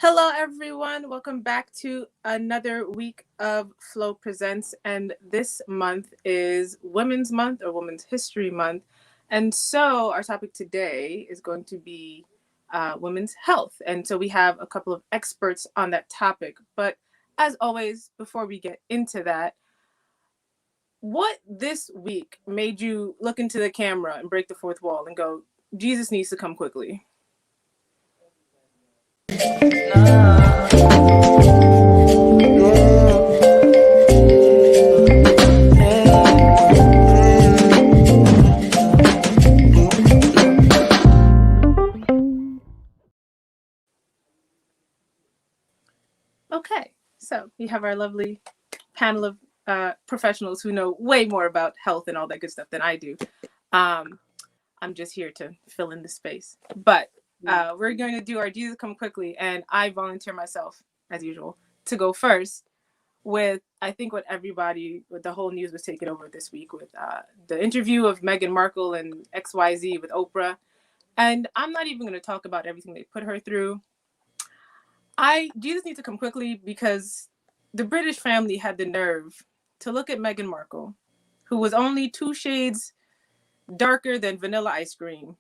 Hello, everyone. Welcome back to another week of F.L.O.W Presents. And this month is Women's Month or Women's History Month. And so our topic today is going to be women's health. And so we have a couple of experts on that topic. But as always, before we get into that, what this week made you look into the camera and break the fourth wall and go, Jesus needs to come quickly? Okay, so we have our lovely panel of professionals who know way more about health and all that good stuff than I do. I'm just here to fill in the space. But we're going to do our Jesus Come Quickly, and I volunteer myself, as usual, to go first with, I think, what the whole news was taken over this week with the interview of Meghan Markle and XYZ with Oprah. And I'm not even going to talk about everything they put her through. Jesus needs to come quickly because the British family had the nerve to look at Meghan Markle, who was only 2 shades darker than vanilla ice cream,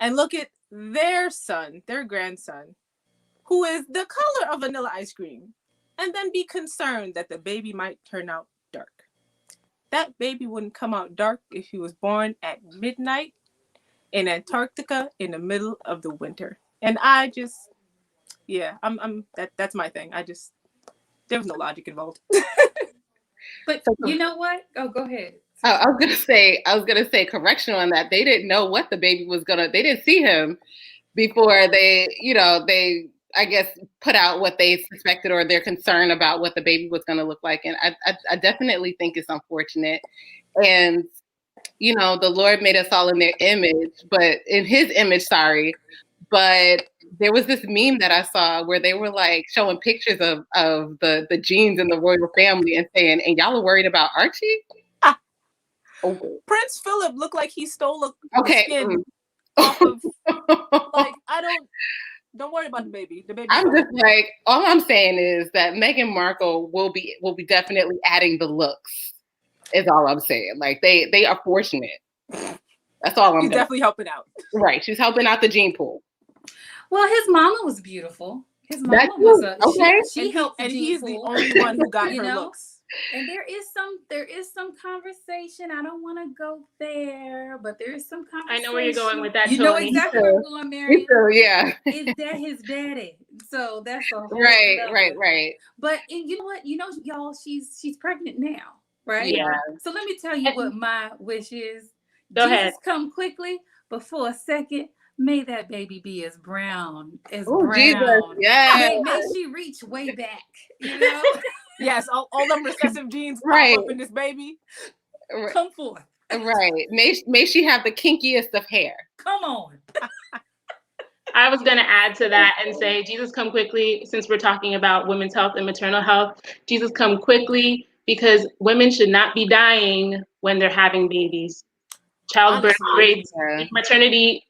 and look at their son, their grandson, who is the color of vanilla ice cream, and then be concerned that the baby might turn out dark. That baby wouldn't come out dark if he was born at midnight in Antarctica in the middle of the winter. And I just, that's my thing. There was no logic involved. But you know what? Oh, go ahead. I was gonna say correction on that. They didn't know what the baby was they didn't see him before they I guess put out what they suspected or their concern about what the baby was gonna look like. And I definitely think it's unfortunate. And the Lord made us all in their image, but in his image, but there was this meme that I saw where they were like showing pictures of the genes in the royal family and saying, and y'all are worried about Archie? Oh. Prince Philip looked like he stole a skin off of, like, don't worry about the baby. I'm just like, all I'm saying is that Meghan Markle will be definitely adding the looks, is all I'm saying. Like, they are fortunate. That's all I'm saying. She's definitely helping out. Right. She's helping out the gene pool. Well, his mama was beautiful. His mama was she helped, and he's the only one who got her looks. And there is some conversation. I don't want to go there, but there is some conversation. I know where you're going with that. You know exactly where I'm going, Marion. Yeah. Is that his daddy? So that's a whole right. But you know what? Y'all, she's pregnant now, right? Yeah. So let me tell you what my wish is. Go ahead. Jesus come quickly, but for a second, may that baby be as brown as brown. Jesus, yeah. May she reach way back, Yes, all them recessive genes pop up in this baby. Come forth. Right. May she have the kinkiest of hair. Come on. I was going to add to that and say, Jesus come quickly, since we're talking about women's health and maternal health. Jesus come quickly because women should not be dying when they're having babies. Childbirth rates, maternity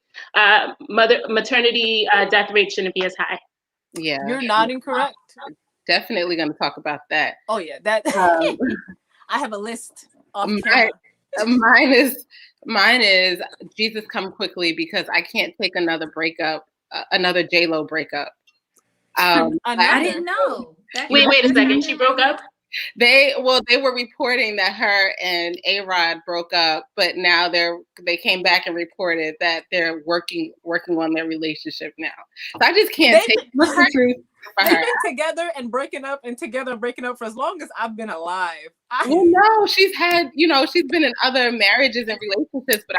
death rate shouldn't be as high. Yeah. You're not incorrect. Definitely going to talk about that. Oh yeah, that I have a list off camera. Mine is Jesus come quickly because I can't take another breakup, another J-Lo breakup. I didn't know. Wait a second. She broke up? They were reporting that her and A-Rod broke up, but now they came back and reported that they're working on their relationship now. So I just can't take the truth. They've been together and breaking up and together and breaking up for as long as I've been alive. Well, no, she's had, she's been in other marriages and relationships, but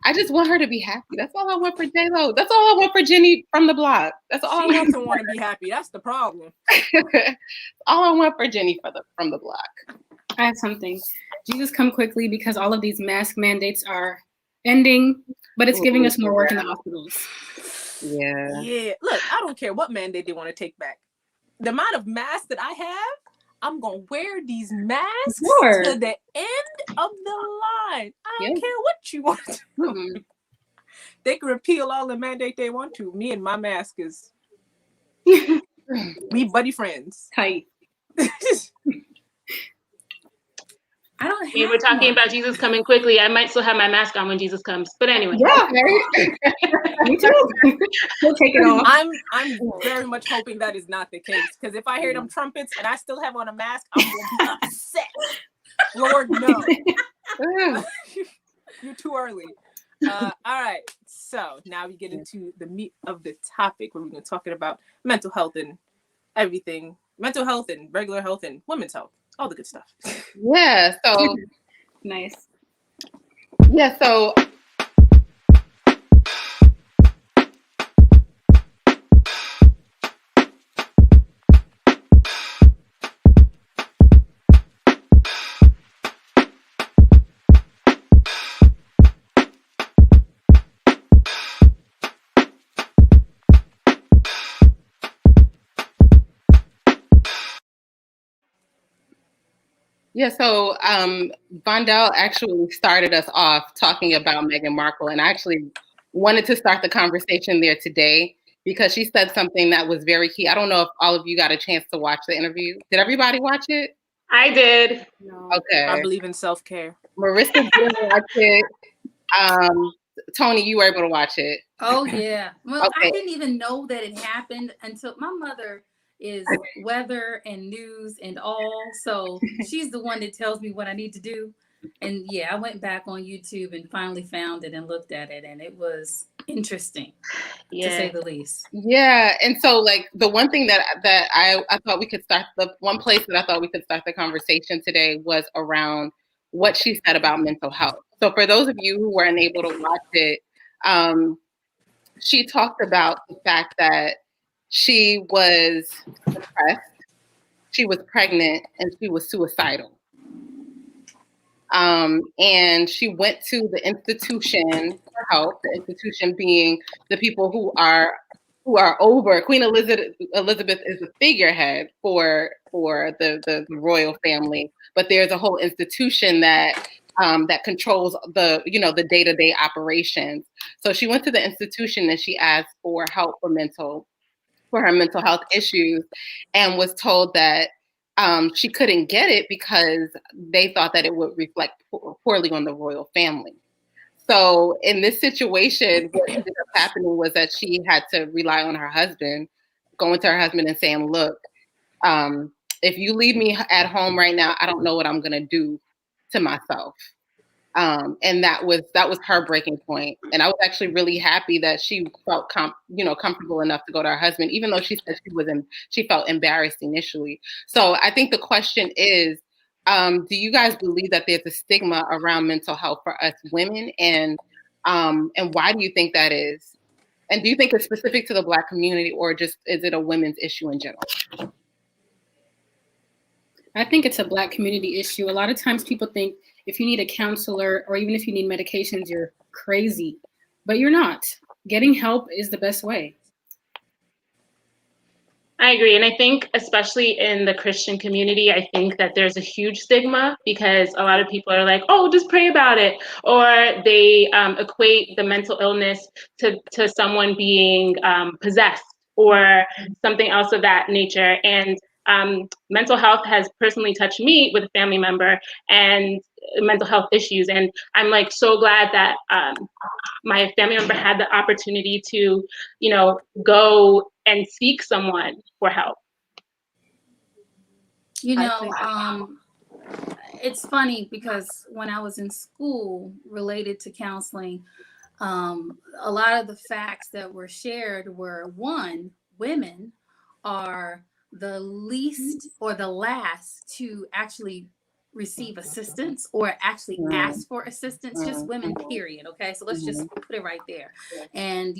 I just want her to be happy. That's all I want for J-Lo. That's all I want for Jenny from the block. That's all I want. She doesn't want to be happy. That's the problem. All I want for Jenny from the block. I have something. Jesus come quickly because all of these mask mandates are ending, but it's giving us more work in the hospitals. Yeah. Yeah. Look, I don't care what mandate they want to take back. The amount of masks that I have, I'm going to wear these masks to the end of the line. I don't care what you want to do. Mm-hmm. They can repeal all the mandate they want to. Me and my mask is We buddy friends. Tight. I don't have We were talking one. about Jesus coming quickly. I might still have my mask on when Jesus comes. But anyway. Yeah. Me too. We'll take it off. I'm very much hoping that is not the case, because if I hear them trumpets and I still have on a mask, I'm gonna be upset. Lord, no. You're too early. All right. So now we get into the meat of the topic, where we're going to talking about mental health and everything. Mental health and regular health and women's health. All the good stuff. Yeah. So Nice. yeah. So Fundal actually started us off talking about Meghan Markle, and I actually wanted to start the conversation there today because she said something that was very key. I don't know if all of you got a chance to watch the interview. Did everybody watch it? I did. No. Okay. I believe in self-care. Marissa didn't watch it. Tony, you were able to watch it. Oh yeah. Well, Okay. I didn't even know that it happened until my mother is weather and news and all. So she's the one that tells me what I need to do. And yeah, I went back on YouTube and finally found it and looked at it, and it was interesting, to say the least. Yeah, and so like the one thing that I thought we could start, the one place that I thought we could start the conversation today was around what she said about mental health. So for those of you who weren't able to watch it, she talked about the fact that she was depressed, she was pregnant, and she was suicidal. And she went to the institution for help, the institution being the people who are over. Queen Elizabeth is the figurehead for the royal family, but there's a whole institution that controls the day-to-day operations. So she went to the institution and she asked for help for her mental health issues, and was told that she couldn't get it because they thought that it would reflect poorly on the royal family. So in this situation, what ended up happening was that she had to rely on her husband, going to her husband and saying, look, if you leave me at home right now, I don't know what I'm going to do to myself. And that was her breaking point. And I was actually really happy that she felt comfortable enough to go to her husband, even though she said she felt embarrassed initially. So I think the question is, do you guys believe that there's a stigma around mental health for us women, and why do you think that is? And do you think it's specific to the Black community, or just is it a women's issue in general? I think it's a Black community issue. A lot of times people think if you need a counselor or even if you need medications, you're crazy, but you're not. Getting help is the best way. I agree. And I think especially in the Christian community, I think that there's a huge stigma because a lot of people are like, oh, just pray about it. Or they equate the mental illness to someone being possessed or something else of that nature. And mental health has personally touched me with a family member and mental health issues. And I'm like so glad that my family member had the opportunity to, go and seek someone for help. It's funny because when I was in school related to counseling, a lot of the facts that were shared were, one, women are the least or the last to actually receive assistance or actually ask for assistance, just women, period. Okay, so let's just put it right there. And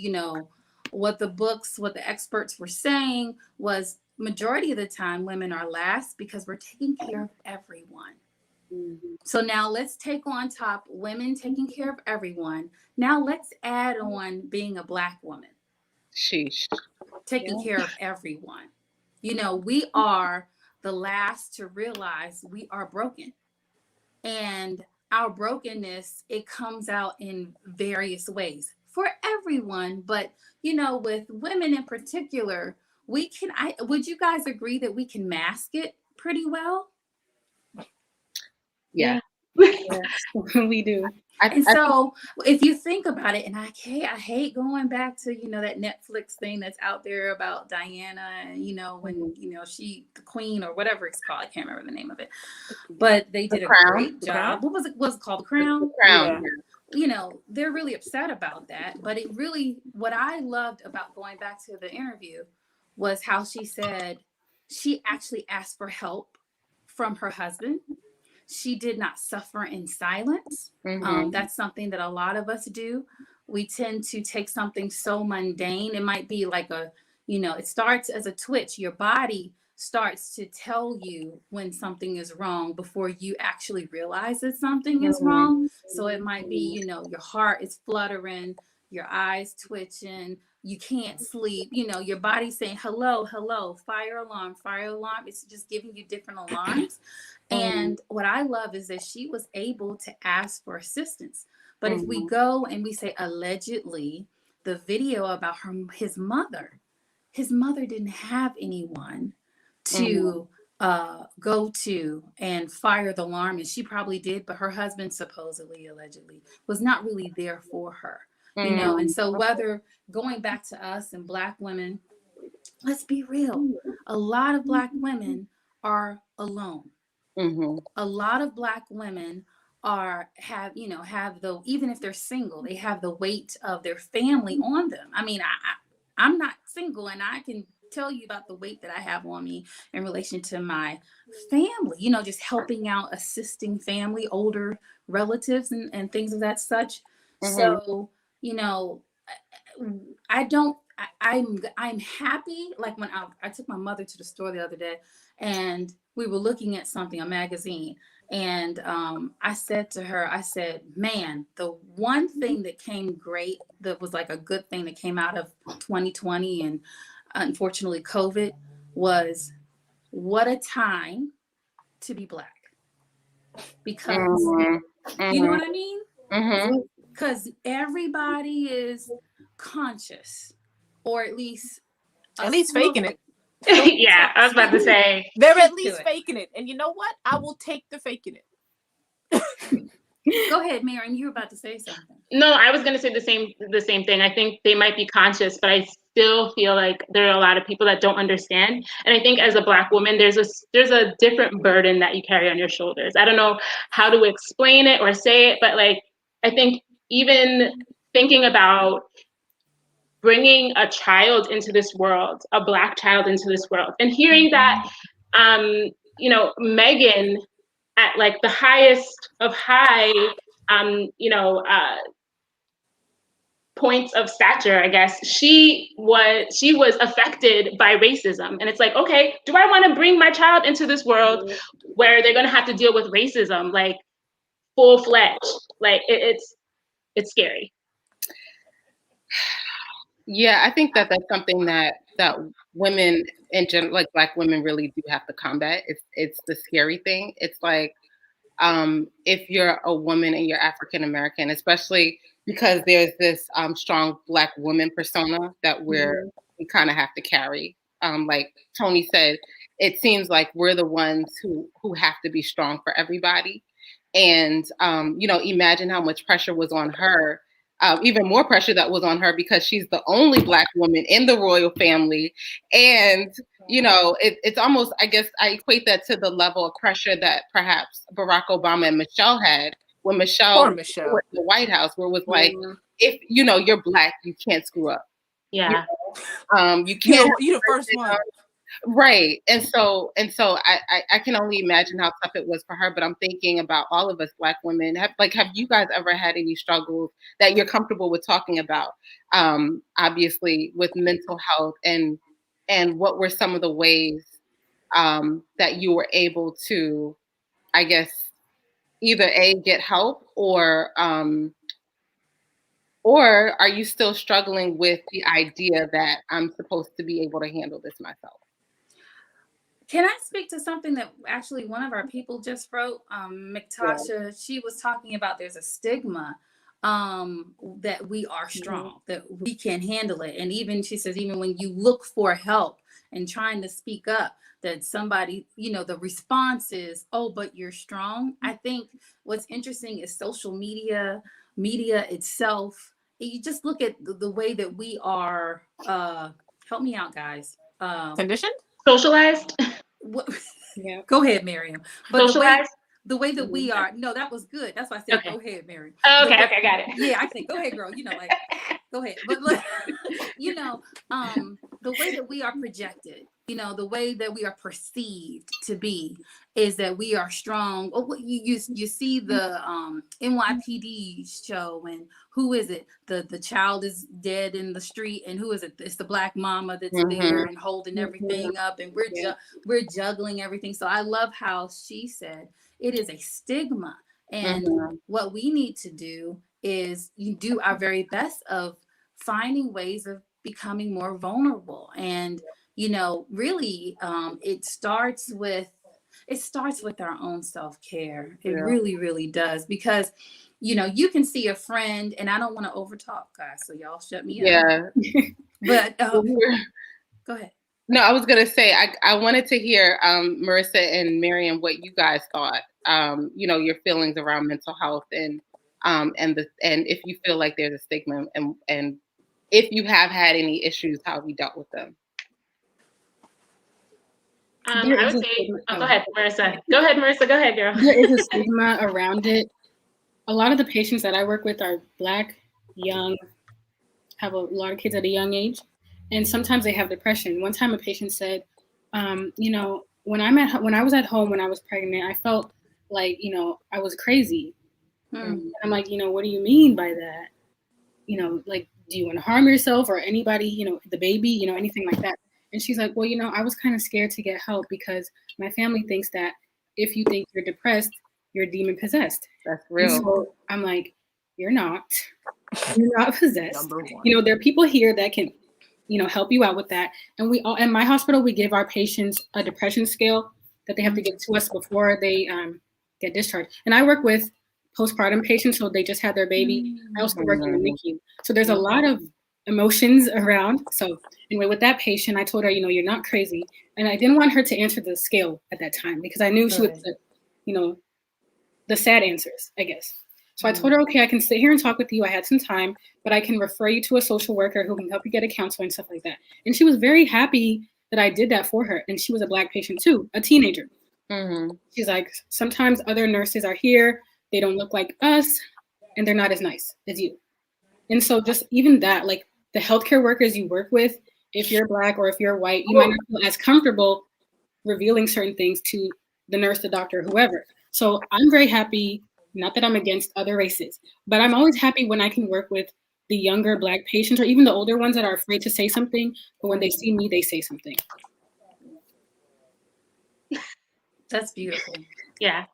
what the experts were saying was majority of the time women are last because we're taking care of everyone. So now let's take on top women taking care of everyone. Now let's add on being a Black woman. Sheesh. Taking care of everyone. We are the last to realize we are broken. And our brokenness, it comes out in various ways for everyone. But, with women in particular, would you guys agree that we can mask it pretty well? Yeah. Yes, we do. And so if you think about it, and I hate going back to, that Netflix thing that's out there about Diana and, when, she, the queen or whatever it's called, I can't remember the name of it, but they did a great job. What was it? Was it called? The Crown? The Crown. Yeah. They're really upset about that. But what I loved about going back to the interview was how she said she actually asked for help from her husband. She did not suffer in silence. That's something that a lot of us do. We tend to take something so mundane. It might be like it starts as a twitch. Your body starts to tell you when something is wrong before you actually realize that something is wrong. So it might be, your heart is fluttering, your eyes twitching, you can't sleep, your body's saying, hello, fire alarm. It's just giving you different alarms. And what I love is that she was able to ask for assistance. But if we go and we say allegedly, the video about his mother didn't have anyone to go to and fire the alarm. And she probably did, but her husband supposedly, allegedly, was not really there for her. And so whether going back to us and Black women, let's be real, a lot of Black women are alone. A lot of Black women even if they're single, they have the weight of their family on them. I mean, I'm not single, and I can tell you about the weight that I have on me in relation to my family, just helping out, assisting family, older relatives and things of that such. So, I'm happy. Like when I took my mother to the store the other day and we were looking at something, a magazine. And I said to her, man, the one thing that came great, that was like a good thing that came out of 2020 and unfortunately COVID, was what a time to be Black. Because you know what I mean? Because everybody is conscious, or at least faking it. Yeah, I was about to say. They're at least faking it. And you know what? I will take the faking it. Go ahead, Marion. You were about to say something. No, I was going to say the same thing. I think they might be conscious, but I still feel like there are a lot of people that don't understand. And I think as a Black woman, there's a different burden that you carry on your shoulders. I don't know how to explain it or say it, but like, I think even thinking about bringing a child into this world, a Black child into this world, and hearing that, Megan, at like the highest of high, points of stature, I guess, she was affected by racism. And it's like, okay, do I want to bring my child into this world where they're going to have to deal with racism, like full-fledged? Like it's scary. Yeah, I think that that's something that women in general, like Black women, really do have to combat. It's the scary thing. It's like, if you're a woman and you're African American, especially because there's this strong Black woman persona that we kind of have to carry. Like Tony said, it seems like we're the ones who have to be strong for everybody. And imagine how much pressure was on her. Even more pressure that was on her because she's the only Black woman in the royal family. And, it's almost, I guess I equate that to the level of pressure that perhaps Barack Obama and Michelle had when Michelle was in the White House, where it was like, if, you're Black, you can't screw up. Yeah. You can't. You're the first one. Right. And so I can only imagine how tough it was for her, but I'm thinking about all of us Black women. Have you guys ever had any struggles that you're comfortable with talking about? Obviously with mental health, and what were some of the ways that you were able to, I guess, either get help or are you still struggling with the idea that I'm supposed to be able to handle this myself? Can I speak to something that actually one of our people just wrote? McTasha, she was talking about there's a stigma that we are strong, that we can handle it. And even she says, even when you look for help and trying to speak up, that somebody, the response is, oh, but you're strong. I think what's interesting is social media itself. You just look at the way that we are, help me out, guys. Conditioned? Socialized? What, Yeah. go ahead, Miriam. But Socialized? the way that we are, no, that was good. That's why I said, Okay. Go ahead, Miriam. Oh, okay, got it. Yeah, I think, go ahead, girl. Like, go ahead. But look, the way that we are projected, the way that we are perceived to be is that we are strong. Oh, you see the NYPD show, and who is it? The child is dead in the street, and who is it? It's the black mama that's there and holding everything up, and we're juggling everything. So I love how she said it is a stigma, and what we need to do is you do our very best of finding ways of becoming more vulnerable. And really it starts with our own self-care. It really does, because you can see a friend, and I don't want to overtalk, guys, so y'all shut me up. But go ahead. No, I was gonna say I wanted to hear Marissa and Marion what you guys thought. Your feelings around mental health and if you feel like there's a stigma, and if you have had any issues, how have you dealt with them? I would say, go ahead, Marissa. Go ahead, girl. There is a stigma around it. A lot of the patients that I work with are Black, young, have a lot of kids at a young age, and sometimes they have depression. One time a patient said, when I was at home when I was pregnant, I felt like, I was crazy. And I'm like, what do you mean by that? Like, do you want to harm yourself or anybody, the baby, anything like that? And she's like, well, I was kind of scared to get help because my family thinks that if you think you're depressed, you're demon possessed. That's real. And so I'm like, you're not possessed. There are people here that can, help you out with that. And we all, in my hospital, we give our patients a depression scale that they have to give to us before they get discharged. And I work with postpartum patients, so they just had their baby. I also work in the NICU. So there's a lot of emotions around. So anyway, with that patient, I told her, you're not crazy. And I didn't want her to answer the scale at that time because I knew she would, the sad answers, I guess. So I told her, okay, I can sit here and talk with you. I had some time, but I can refer you to a social worker who can help you get a counselor and stuff like that. And she was very happy that I did that for her. And she was a Black patient too, a teenager. She's like, sometimes other nurses are here. They don't look like us and they're not as nice as you. And so just even that, like the healthcare workers you work with, if you're Black or if you're white, you might not feel as comfortable revealing certain things to the nurse, the doctor, whoever. So I'm very happy, not that I'm against other races, but I'm always happy when I can work with the younger Black patients or even the older ones that are afraid to say something, but when they see me, they say something. That's beautiful. Yeah.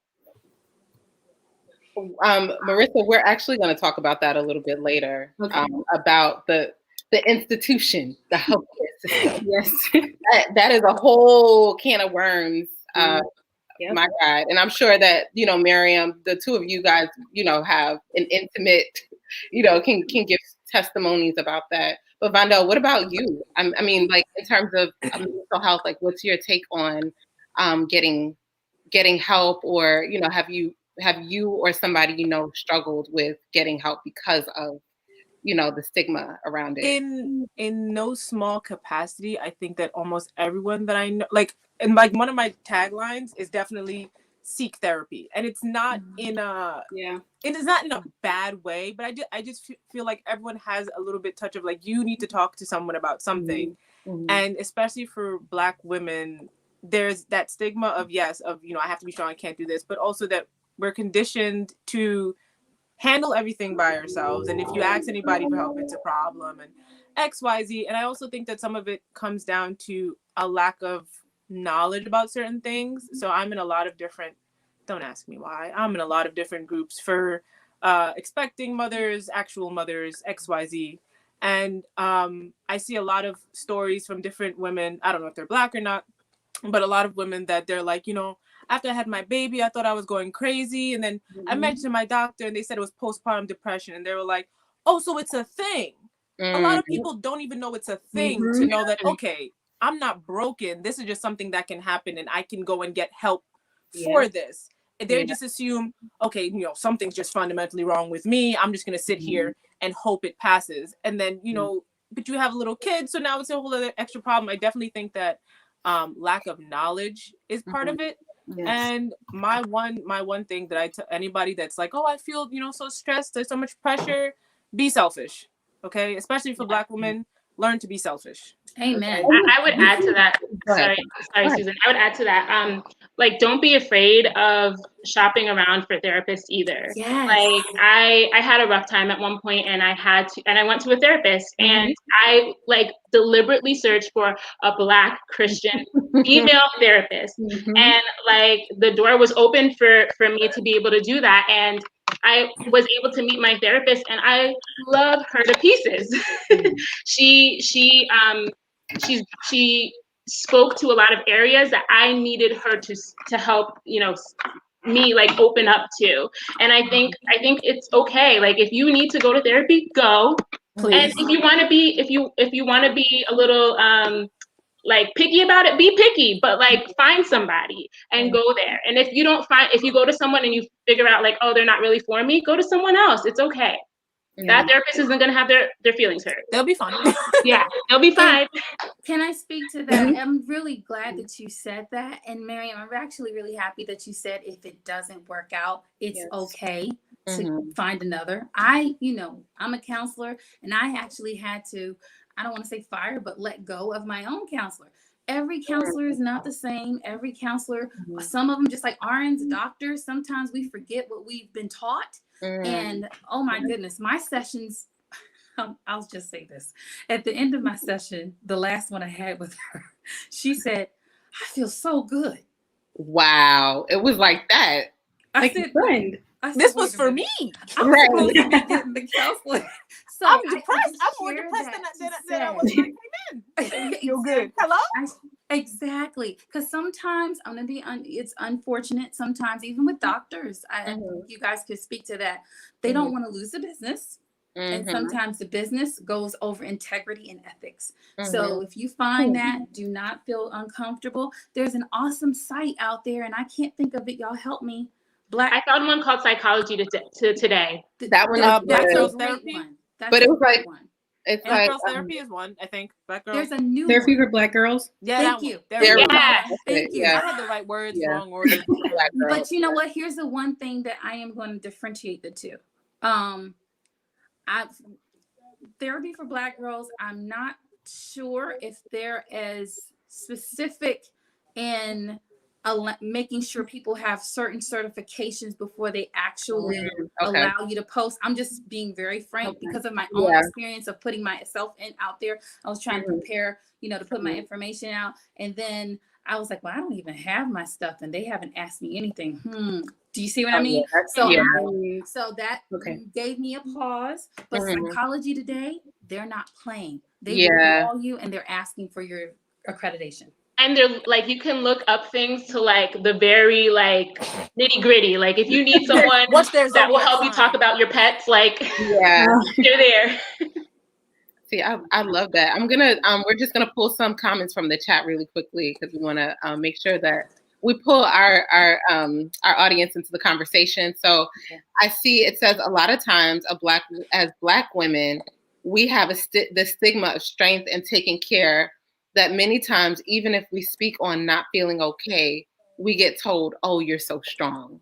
Marissa, we're actually going to talk about that a little bit later, about the institution, the healthcare system. Yes. that is a whole can of worms. My God. And I'm sure that, Mariam, the two of you guys, have an intimate, can give testimonies about that. But Fundal, what about you? I mean, like in terms of mental health, like what's your take on getting help, or, have you or somebody, struggled with getting help because of, the stigma around it? In no small capacity, I think that almost everyone that I know, and one of my taglines is definitely seek therapy, and it's not in a it is not in a bad way, but I just feel like everyone has a little bit touch of like you need to talk to someone about something, and especially for Black women, there's that stigma of I have to be strong, I can't do this, but also that we're conditioned to handle everything by ourselves, and if you ask anybody for help, it's a problem, and XYZ. And I also think that some of it comes down to a lack of knowledge about certain things. So I'm in a lot of different, don't ask me why, I'm in a lot of different groups for expecting mothers, actual mothers, XYZ. And I see a lot of stories from different women. I don't know if they're Black or not, but a lot of women that they're like, after I had my baby, I thought I was going crazy. And then I mentioned my doctor and they said it was postpartum depression. And they were like, oh, so it's a thing. A lot of people don't even know it's a thing to know that, okay, I'm not broken. This is just something that can happen and I can go and get help for this. And they just assume, okay, you know, something's just fundamentally wrong with me. I'm just going to sit here and hope it passes. And then, you know, but you have a little kid. So now it's a whole other extra problem. I definitely think that lack of knowledge is part of it. Yes. And my one thing that I tell anybody that's like, oh, I feel, you know, so stressed, there's so much pressure, be selfish. Okay, especially for Black women, learn to be selfish. Amen. Okay? I would add to that. Sorry, Susan. I would add to that. Like, don't be afraid of shopping around for therapists either. Yes. Like, I had a rough time at one point, and I went to a therapist, and I like deliberately searched for a Black Christian female therapist, and like the door was open for me to be able to do that, and I was able to meet my therapist, and I love her to pieces. She spoke to a lot of areas that I needed her to help, you know, me like open up to. And I think it's okay. Like, if you need to go to therapy, go. Please. And if you want to be, if you want to be a little like picky about it, be picky, but like find somebody and go there. And if you go to someone and you figure out like, oh, they're not really for me, go to someone else. It's okay. That therapist isn't going to have their feelings hurt. They'll be fine. Yeah, they'll be fine. Can I speak to that? I'm really glad that you said that. And Marion, I'm actually really happy that you said if it doesn't work out, it's okay to find another. I'm a counselor, and I actually had to, I don't want to say fire, but let go of my own counselor. Every counselor is not the same. Every counselor, some of them, just like RNs, doctors, sometimes we forget what we've been taught. And oh my goodness, my sessions, I'll just say this. At the end of my session, the last one I had with her, she said, I feel so good. Wow. It was like that. I said, friend. This was for me. I'm supposed to be getting the counseling. So I'm depressed. I'm more depressed than I was when I came in. Feel good. Hello? Exactly. Because sometimes I'm gonna be it's unfortunate. Sometimes even with doctors, you guys could speak to that. They don't want to lose the business. And sometimes the business goes over integrity and ethics. So if you find that, do not feel uncomfortable. There's an awesome site out there, and I can't think of it. Y'all help me. I found one called Psychology today. That one is Black Girls Therapy. But it was like one. It's Black like Girls Therapy is one, I think. Black Girls. There's a new Therapy for Black girls. Yeah, thank you. Thank you. I had the right words, wrong order. But you know what? Here's the one thing that I am going to differentiate the two. Therapy for Black girls, I'm not sure if they're as specific in making sure people have certain certifications before they actually allow you to post. I'm just being very frank because of my own experience of putting myself out there. I was trying to prepare, to put my information out. And then I was like, well, I don't even have my stuff and they haven't asked me anything. Do you see what I mean? So that gave me a pause. But Psychology Today, they're not playing. They will call you and they're asking for your accreditation. And they're like, you can look up things to like the very like nitty gritty. Like if you need someone that will help you talk about your pets, like they're there. See, I love that. We're just gonna pull some comments from the chat really quickly because we want to make sure that we pull our audience into the conversation. So I see it says a lot of times as Black women, we have the stigma of strength and taking care. That many times, even if we speak on not feeling okay, we get told, oh, you're so strong.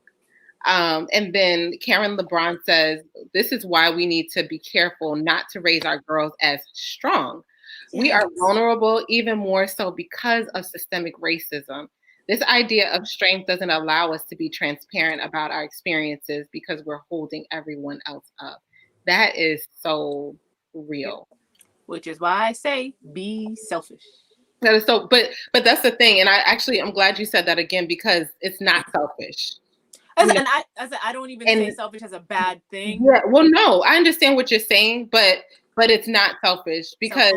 And then Karen LeBron says, this is why we need to be careful not to raise our girls as strong. Yes. We are vulnerable even more so because of systemic racism. This idea of strength doesn't allow us to be transparent about our experiences because we're holding everyone else up. That is so real. Which is why I say be selfish. That is so, but that's the thing, and I'm glad you said that again because it's not selfish. I don't even say selfish as a bad thing. Yeah, well, no, I understand what you're saying, but it's not selfish because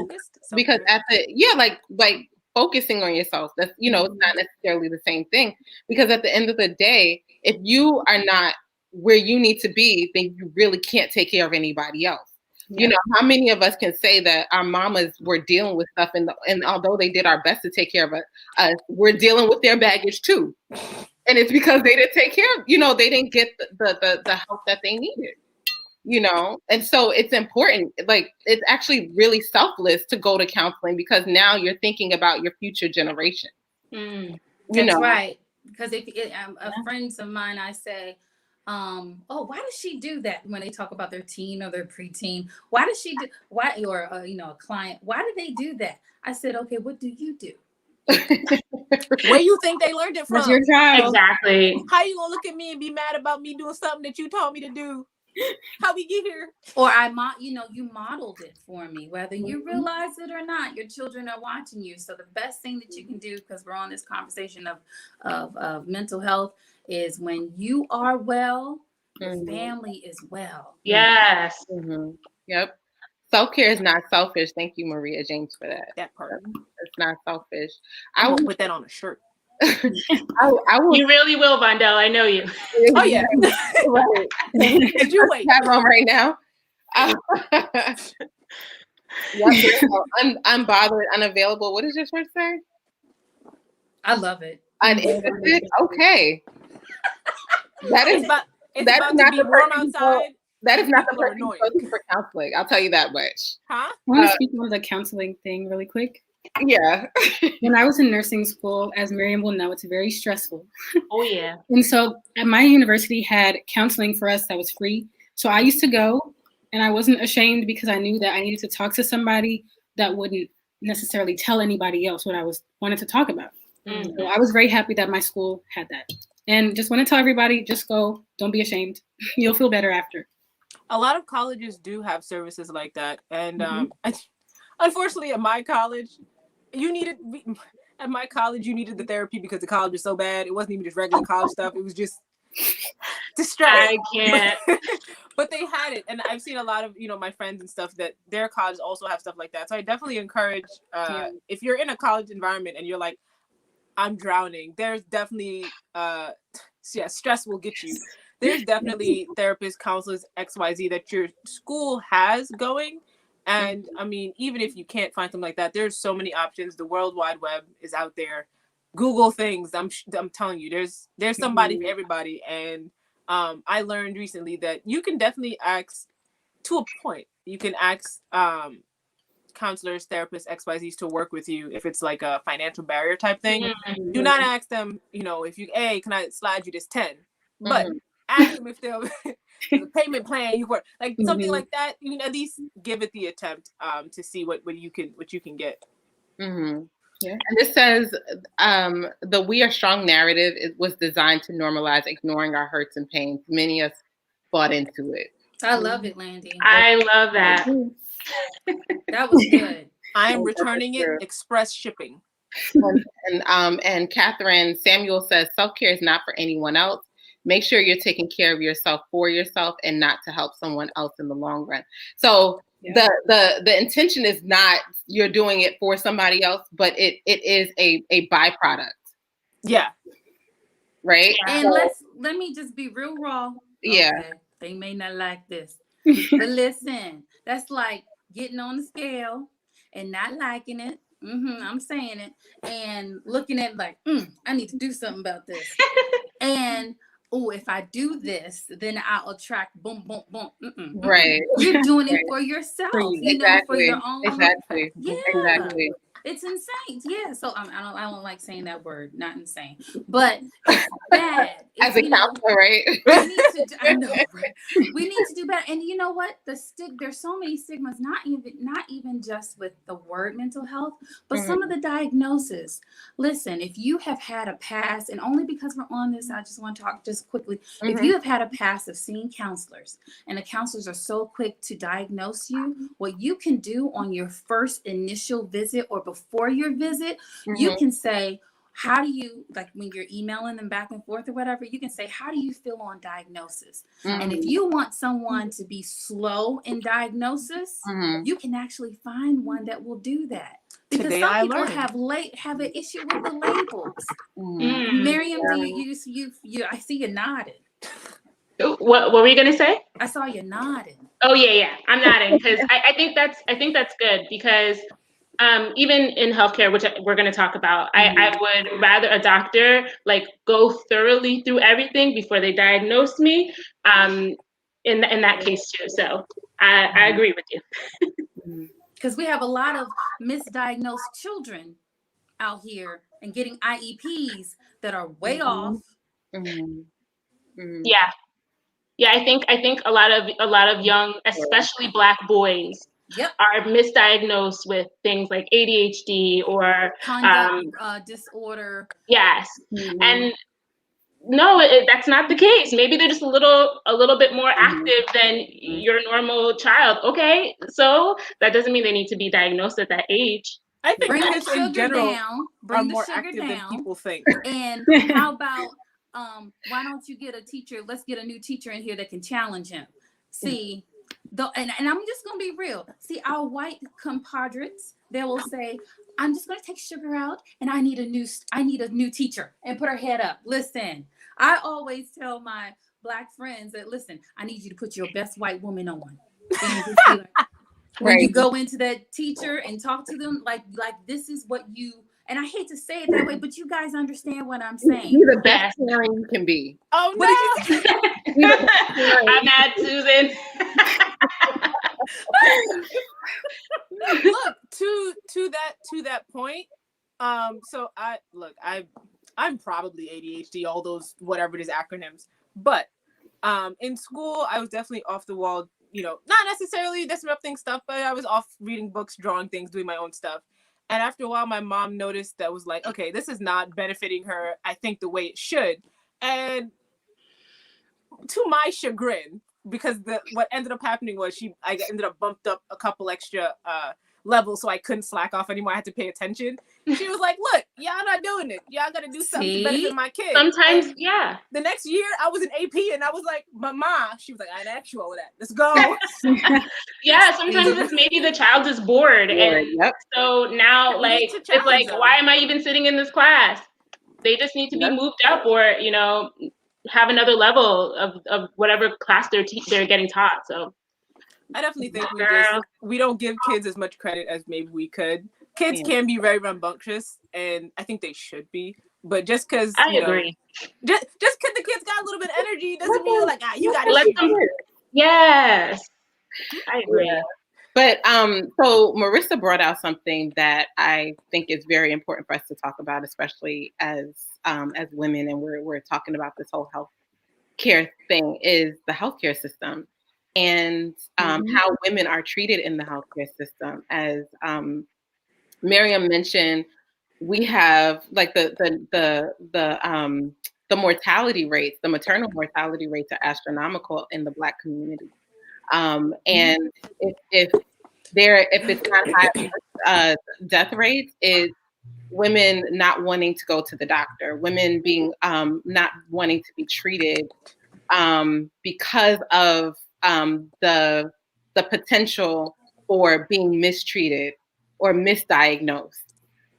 at the like focusing on yourself. That's, you know, it's not necessarily the same thing, because at the end of the day, if you are not where you need to be, then you really can't take care of anybody else. Yeah. You know, how many of us can say that our mamas were dealing with stuff, and although they did our best to take care of us, we're dealing with their baggage too. And it's because they didn't take care of, you know, they didn't get the help that they needed, you know? And so it's important, like, it's actually really selfless to go to counseling, because now you're thinking about your future generation. That's right. Because if friends of mine, I say, oh, why does she do that when they talk about their teen or their preteen? Why does she do, why, or, you know, a client, why do they do that? I said, okay, what do you do? Where you think they learned it from? That's your child. Exactly. How you gonna look at me and be mad about me doing something that you told me to do? How we get here? Or you modeled it for me, whether you realize it or not. Your children are watching you. So the best thing that you can do, because we're on this conversation of mental health, is when you are well, your family is well. Yes. Yep. Self-care is not selfish. Thank you, Maria James, for that. That part. It's not selfish. I will put that on a shirt. I will. You really will, Fundal. I know you. Oh yeah. Right. Did you wait? Have on right now. Unbothered, unavailable. What does your shirt say? I love it. Uninterested. Okay. That is about not to be warm outside. That is not the person looking for counseling. I'll tell you that much. Huh? I want to speak on the counseling thing really quick. Yeah. When I was in nursing school, as Marion will know, it's very stressful. Oh, yeah. And so at my university had counseling for us that was free. So I used to go, and I wasn't ashamed, because I knew that I needed to talk to somebody that wouldn't necessarily tell anybody else what I wanted to talk about. So I was very happy that my school had that. And just want to tell everybody, just go. Don't be ashamed. You'll feel better after. A lot of colleges do have services like that. And unfortunately, at my college, you needed the therapy because the college was so bad. It wasn't even just regular college stuff. It was just distress. I can't. But they had it. And I've seen a lot of, my friends and stuff that their colleges also have stuff like that. So I definitely encourage, if you're in a college environment and you're like, I'm drowning, there's definitely, stress will get you. There's definitely therapists, counselors, XYZ that your school has going. And I mean, even if you can't find something like that, there's so many options. The World Wide Web is out there. Google things. I'm telling you, there's somebody for everybody. And I learned recently that you can definitely ask, to a point, you can ask counselors, therapists, XYZs to work with you if it's like a financial barrier type thing. Do not ask them, if you, hey, can I slide you this 10? But ask them if there's a payment plan you work, like something like that. You can at least give it the attempt to see what you can get. Yeah. And this says the We Are Strong narrative was designed to normalize ignoring our hurts and pains. Many of us bought into it. I love it, Landy. I love that. That was good. I am returning it express shipping. And Catherine Samuel says self-care is not for anyone else. Make sure you're taking care of yourself for yourself and not to help someone else in the long run. So the intention is not you're doing it for somebody else, but it is a byproduct. Yeah. Right. And let me just be real raw. Yeah. Okay. They may not like this, but listen, that's like getting on the scale and not liking it. I'm saying it, and looking at it like, I need to do something about this. And if I do this, then I'll attract boom, boom, boom. Right. You're doing it for yourself, for your own. Exactly. Yeah. Exactly. It's insane. Yeah. So I don't like saying that word, not insane, but it's bad. As a counselor, right? We need to, I know, right? We need to do better. And you know what? There's so many stigmas, not even just with the word mental health, but some of the diagnoses. Listen, if you have had a past, and only because we're on this, I just want to talk just quickly. If you have had a past of seeing counselors, and the counselors are so quick to diagnose you, what you can do on your first initial visit or before your visit, you can say, how do you, like when you're emailing them back and forth or whatever, you can say, how do you feel on diagnosis? And if you want someone to be slow in diagnosis, you can actually find one that will do that. Because Today some I people learned. have an issue with the labels. Miriam, I see you nodding. What were you gonna say? I saw you nodding. Oh yeah, I'm nodding because I think that's good because even in healthcare, which we're going to talk about, I would rather a doctor like go thoroughly through everything before they diagnose me. In that case too. So I agree with you. Because we have a lot of misdiagnosed children out here and getting IEPs that are way off. Yeah. Yeah, I think a lot of young, especially Black boys, are misdiagnosed with things like ADHD or conduct disorder. Yes, and no, that's not the case. Maybe they're just a little bit more active than your normal child. Okay, so that doesn't mean they need to be diagnosed at that age. I think bring the kids sugar in general down. are more active than people think. And how about why don't you get a teacher? Let's get a new teacher in here that can challenge him. See, and I'm just gonna be real. See, our white compadres, they will say, I'm just gonna take sugar out and I need a new teacher, and put her head up. Listen, I always tell my Black friends that, listen, I need you to put your best white woman on. When you go into that teacher and talk to them, like this is what you, and I hate to say it that way, but you guys understand what I'm saying. You're the best parent you can be. Oh, no. What did you say? I'm mad, Susan. Look, to that point, so I'm probably ADHD, all those whatever it is acronyms, but in school I was definitely off the wall, not necessarily disrupting stuff, but I was off reading books, drawing things, doing my own stuff. And after a while my mom noticed that, was like, okay, this is not benefiting her, I think, the way it should. And to my chagrin, because what ended up happening was I ended up bumped up a couple extra levels, so I couldn't slack off anymore. I had to pay attention. She was like, look, y'all not doing it. Y'all got to do something to benefit my kids. Sometimes, and yeah. The next year, I was an AP, and I was like, but Ma, she was like, I didn't ask you all of that. Let's go. Yeah, sometimes it's maybe the child is bored. And so now, it's like, why am I even sitting in this class? They just need to be moved up, or, have another level of whatever class they're getting taught. So I definitely think we don't give kids as much credit as maybe we could. Kids can be very rambunctious, and I think they should be. But just because I agree, just because the kids got a little bit of energy doesn't mean like you got to let them. Yes, I agree. Yeah. But so Marissa brought out something that I think is very important for us to talk about, especially as women, and we're talking about this whole health care thing, is the healthcare system and how women are treated in the healthcare system. As Miriam mentioned, we have like the mortality rates, the maternal mortality rates are astronomical in the Black community. And if it's not high death rates, is women not wanting to go to the doctor, women being not wanting to be treated because of the potential for being mistreated or misdiagnosed.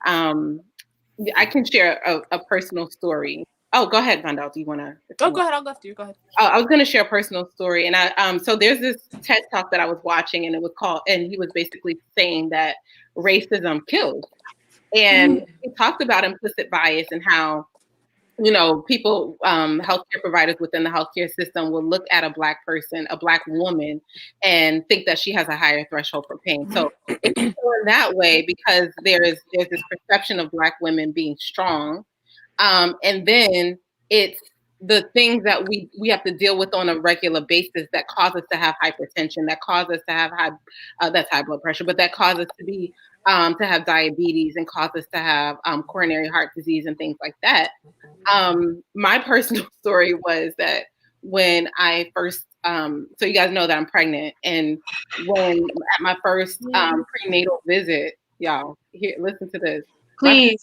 I can share a personal story. Oh, go ahead, Fundal. Do you want to? Oh, go ahead. I'll go after you. Go ahead. Oh, I was going to share a personal story, and so there's this TED Talk that I was watching, and it was called, and he was basically saying that racism kills, and he talked about implicit bias and how, people, healthcare providers within the healthcare system will look at a Black person, a Black woman, and think that she has a higher threshold for pain. So it's in that way because there's this perception of Black women being strong. And then it's the things that we have to deal with on a regular basis that cause us to have hypertension, that cause us to have high blood pressure, but that cause us to have diabetes and cause us to have coronary heart disease and things like that. My personal story was that when I first, so you guys know that I'm pregnant, and when at my first prenatal visit, y'all, here, listen to this. Please.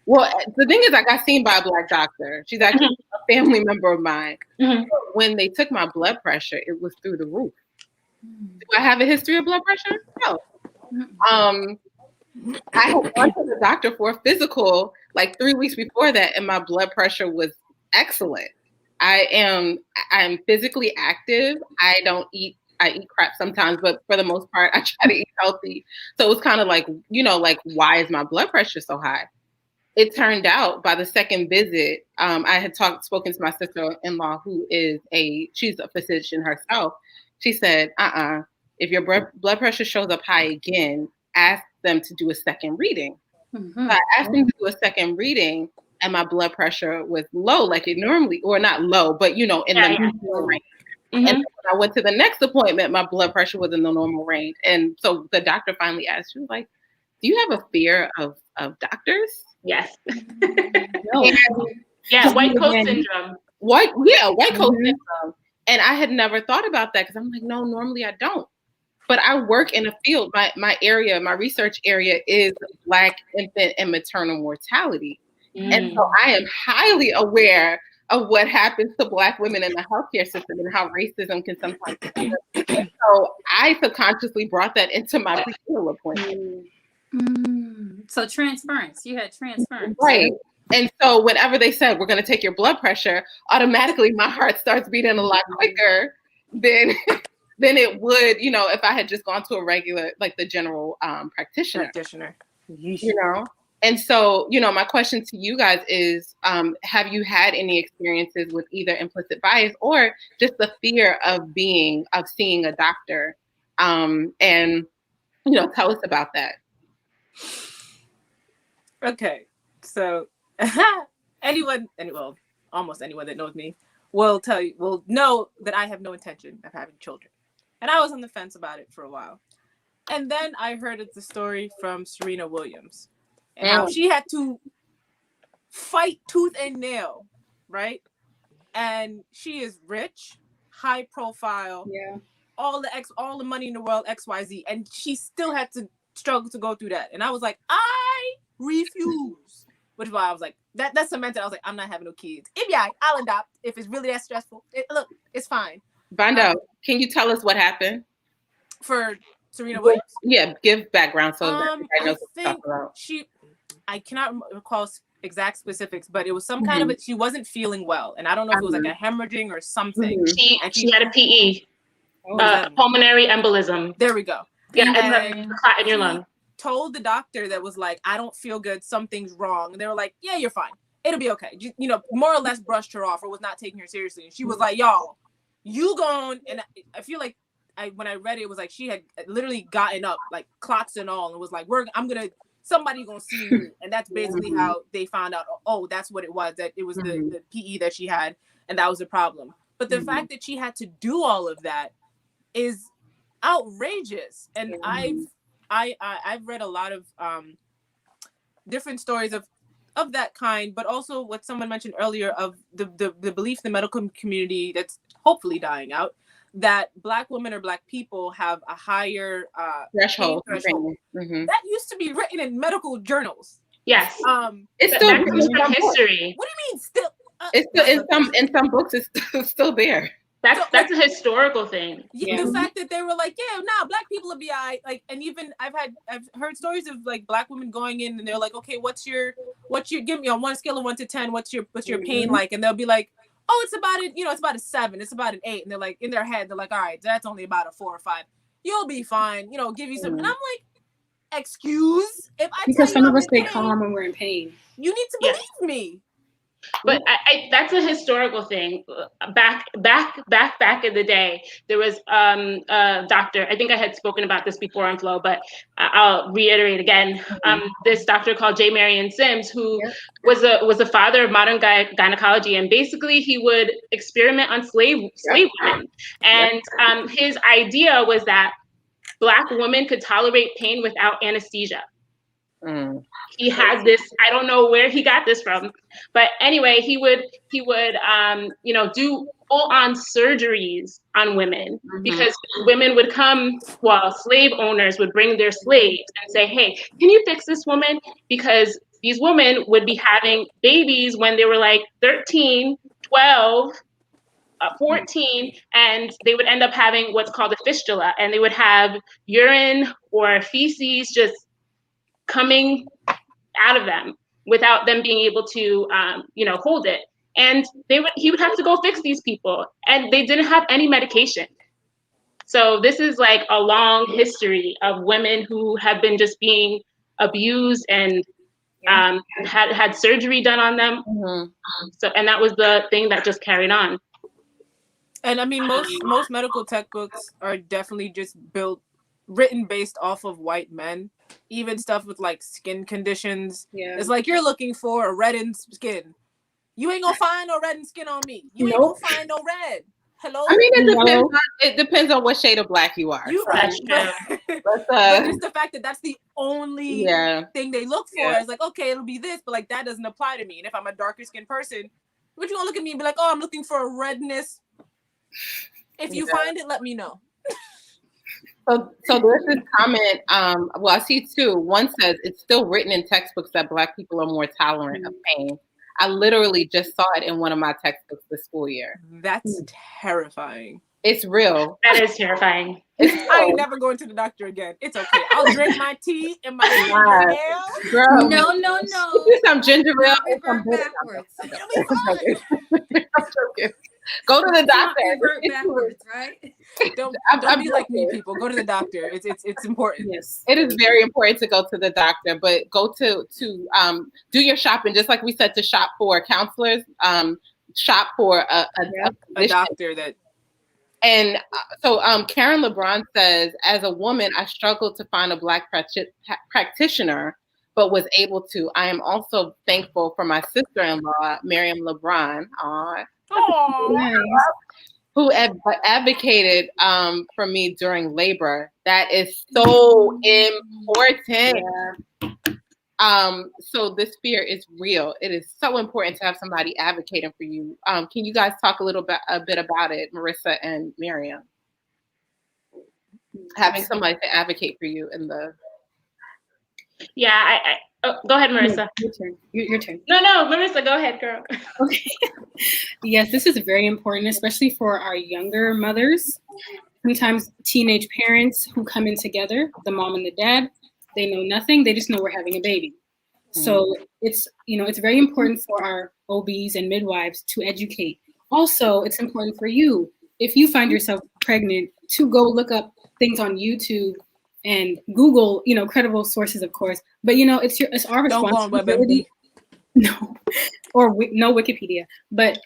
Well, the thing is, I got seen by a Black doctor. She's actually a family member of mine. When they took my blood pressure, it was through the roof. Do I have a history of blood pressure? No. I had gone to the doctor for a physical like 3 weeks before that, and my blood pressure was excellent. I'm physically active. I eat crap sometimes, but for the most part, I try to eat healthy. So it was kind of like, like, why is my blood pressure so high? It turned out by the second visit, I had spoken to my sister-in-law, she's a physician herself. She said, if your blood pressure shows up high again, ask them to do a second reading. So I asked them to do a second reading, and my blood pressure was low, like it normally, or not low, but in the normal range. And when I went to the next appointment, my blood pressure was in the normal range. And so the doctor finally asked, she was like, do you have a fear of doctors? Yes. No. Yeah, white coat syndrome. White coat syndrome. And I had never thought about that because I'm like, no, normally I don't. But I work in a field, my research area is Black infant and maternal mortality. And so I am highly aware of what happens to Black women in the healthcare system and how racism can sometimes be. So I subconsciously brought that into my prenatal appointment. So transference, you had transference. Right. And so whenever they said, we're going to take your blood pressure, automatically my heart starts beating a lot quicker than it would, if I had just gone to a regular, like the general practitioner. And so, my question to you guys is, have you had any experiences with either implicit bias or just the fear of seeing a doctor? And, tell us about that. Okay. So almost anyone that knows me will know that I have no intention of having children. And I was on the fence about it for a while. And then I heard the story from Serena Williams and how she had to fight tooth and nail, right? And she is rich, high profile, all the money in the world, XYZ, and she still had to struggle to go through that. And I was like, I refuse. Which is why I was like, that cemented. I was like, I'm not having no kids. I'll adopt if it's really that stressful. Look, it's fine. Vando, can you tell us what happened for Serena Williams? Yeah, give background so that everybody knows what to talk about. I cannot recall exact specifics, but it was some kind of she wasn't feeling well, and I don't know if it was like a hemorrhaging or something. She had a PE, pulmonary embolism. There we go. Yeah, and clot in your lung. Told the doctor that was like, I don't feel good, something's wrong. And they were like, yeah, you're fine, it'll be okay. More or less brushed her off or was not taking her seriously. And she was like, y'all, you gone. And I feel like when I read it, it was like she had literally gotten up, like clots and all, and was like, somebody gonna see you. And that's basically how they found out, that's what it was, that it was the PE that she had, and that was the problem. But the fact that she had to do all of that is outrageous. And I've read a lot of different stories of that kind, but also what someone mentioned earlier of the belief in the medical community that's hopefully dying out, that Black women or Black people have a higher threshold. That used to be written in medical journals. Yes. It's still from history. What do you mean still? It's still in some books. It's still there. That's a historical thing. The fact that they were like, Black people will be like, and even I've heard stories of like Black women going in and they're like, okay, what's your give me on one scale of 1 to 10, what's your pain like? And they'll be like, it's about a 7, it's about an 8, and they're like, in their head, they're like, all right, that's only about a 4 or 5. You'll be fine, give you some. And I'm like, excuse, if I because some of us stay calm when we're in pain. You need to believe me. But that's a historical thing. Back in the day, there was a doctor. I think I had spoken about this before on F.L.O.W, but I'll reiterate again. This doctor called Marion Sims, who was a father of modern gynecology, and basically he would experiment on slave women. And his idea was that Black women could tolerate pain without anesthesia. He had this, I don't know where he got this from, but anyway, he would do full-on surgeries on women because women would come, slave owners would bring their slaves and say, hey, can you fix this woman? Because these women would be having babies when they were like 13, 12, 14, and they would end up having what's called a fistula, and they would have urine or feces just coming out of them without them being able to, hold it. And he would have to go fix these people, and they didn't have any medication. So this is like a long history of women who have been just being abused and had surgery done on them. So, and that was the thing that just carried on. And I mean, most medical textbooks are definitely just written based off of white men. Even stuff with like skin conditions. Yeah. It's like, you're looking for a reddened skin. You ain't gonna find no reddened skin on me. You ain't gonna find no red. Hello? I mean, it depends on what shade of black you are. That's true. But just the fact that that's the only thing they look for is like, okay, it'll be this, but like that doesn't apply to me. And if I'm a darker skinned person, what you gonna look at me and be like, oh, I'm looking for a redness. If you find it, let me know. So there's this comment. Well, I see two. One says it's still written in textbooks that Black people are more tolerant of pain. I literally just saw it in one of my textbooks this school year. That's terrifying. It's real. That is terrifying. I ain't never going to the doctor again. It's okay. I'll drink my tea and my ginger ale. Girl, no. Do some ginger ale. Backwards. Go to the doctor. Backwards, right? Don't be like me, people. Go to the doctor. It's important. Yes, it is very important to go to the doctor. But go to do your shopping, just like we said, to shop for counselors. Shop for a doctor that. And so Karen LeBron says, as a woman, I struggled to find a Black practitioner, but was able to. I am also thankful for my sister-in-law, Marion LeBron. Who advocated for me during labor. That is so important. So this fear is real. It is so important to have somebody advocating for you. Can you guys talk a bit about it, Marissa and Mariam? Having somebody to advocate for you in the. Yeah, go ahead, Marissa. Your turn. No, Marissa, go ahead, girl. Okay. Yes, this is very important, especially for our younger mothers. Sometimes teenage parents who come in together, the mom and the dad, they know nothing. They just know we're having a baby. So it's very important for our OBs and midwives to educate. Also, it's important for you, if you find yourself pregnant, to go look up things on YouTube and Google, credible sources, of course. But it's our responsibility. No, no Wikipedia. But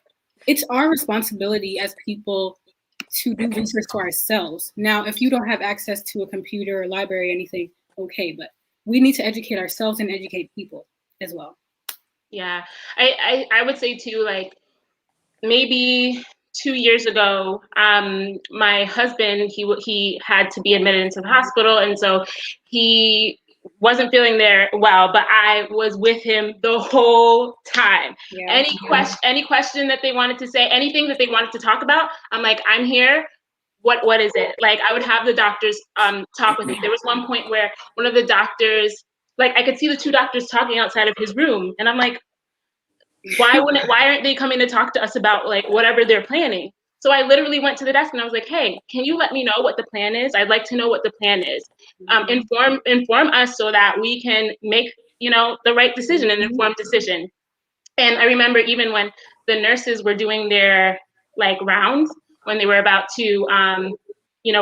it's our responsibility as people to do research for ourselves. Now, if you don't have access to a computer or library or anything, okay, but we need to educate ourselves and educate people as well. Yeah, I would say too, like maybe 2 years ago, my husband, he had to be admitted into the hospital, and so he wasn't feeling there well, but I was with him the whole time. Yeah. Any question that they wanted to say, anything that they wanted to talk about, I'm like, I'm here. What is it? Like, I would have the doctors talk with me. There was one point where one of the doctors, like, I could see the two doctors talking outside of his room, and I'm like, why aren't they coming to talk to us about like whatever they're planning? So I literally went to the desk and I was like, hey, can you let me know what the plan is? I'd like to know what the plan is. Inform us so that we can make, the right decision, an informed decision. And I remember even when the nurses were doing their like rounds, when they were about to,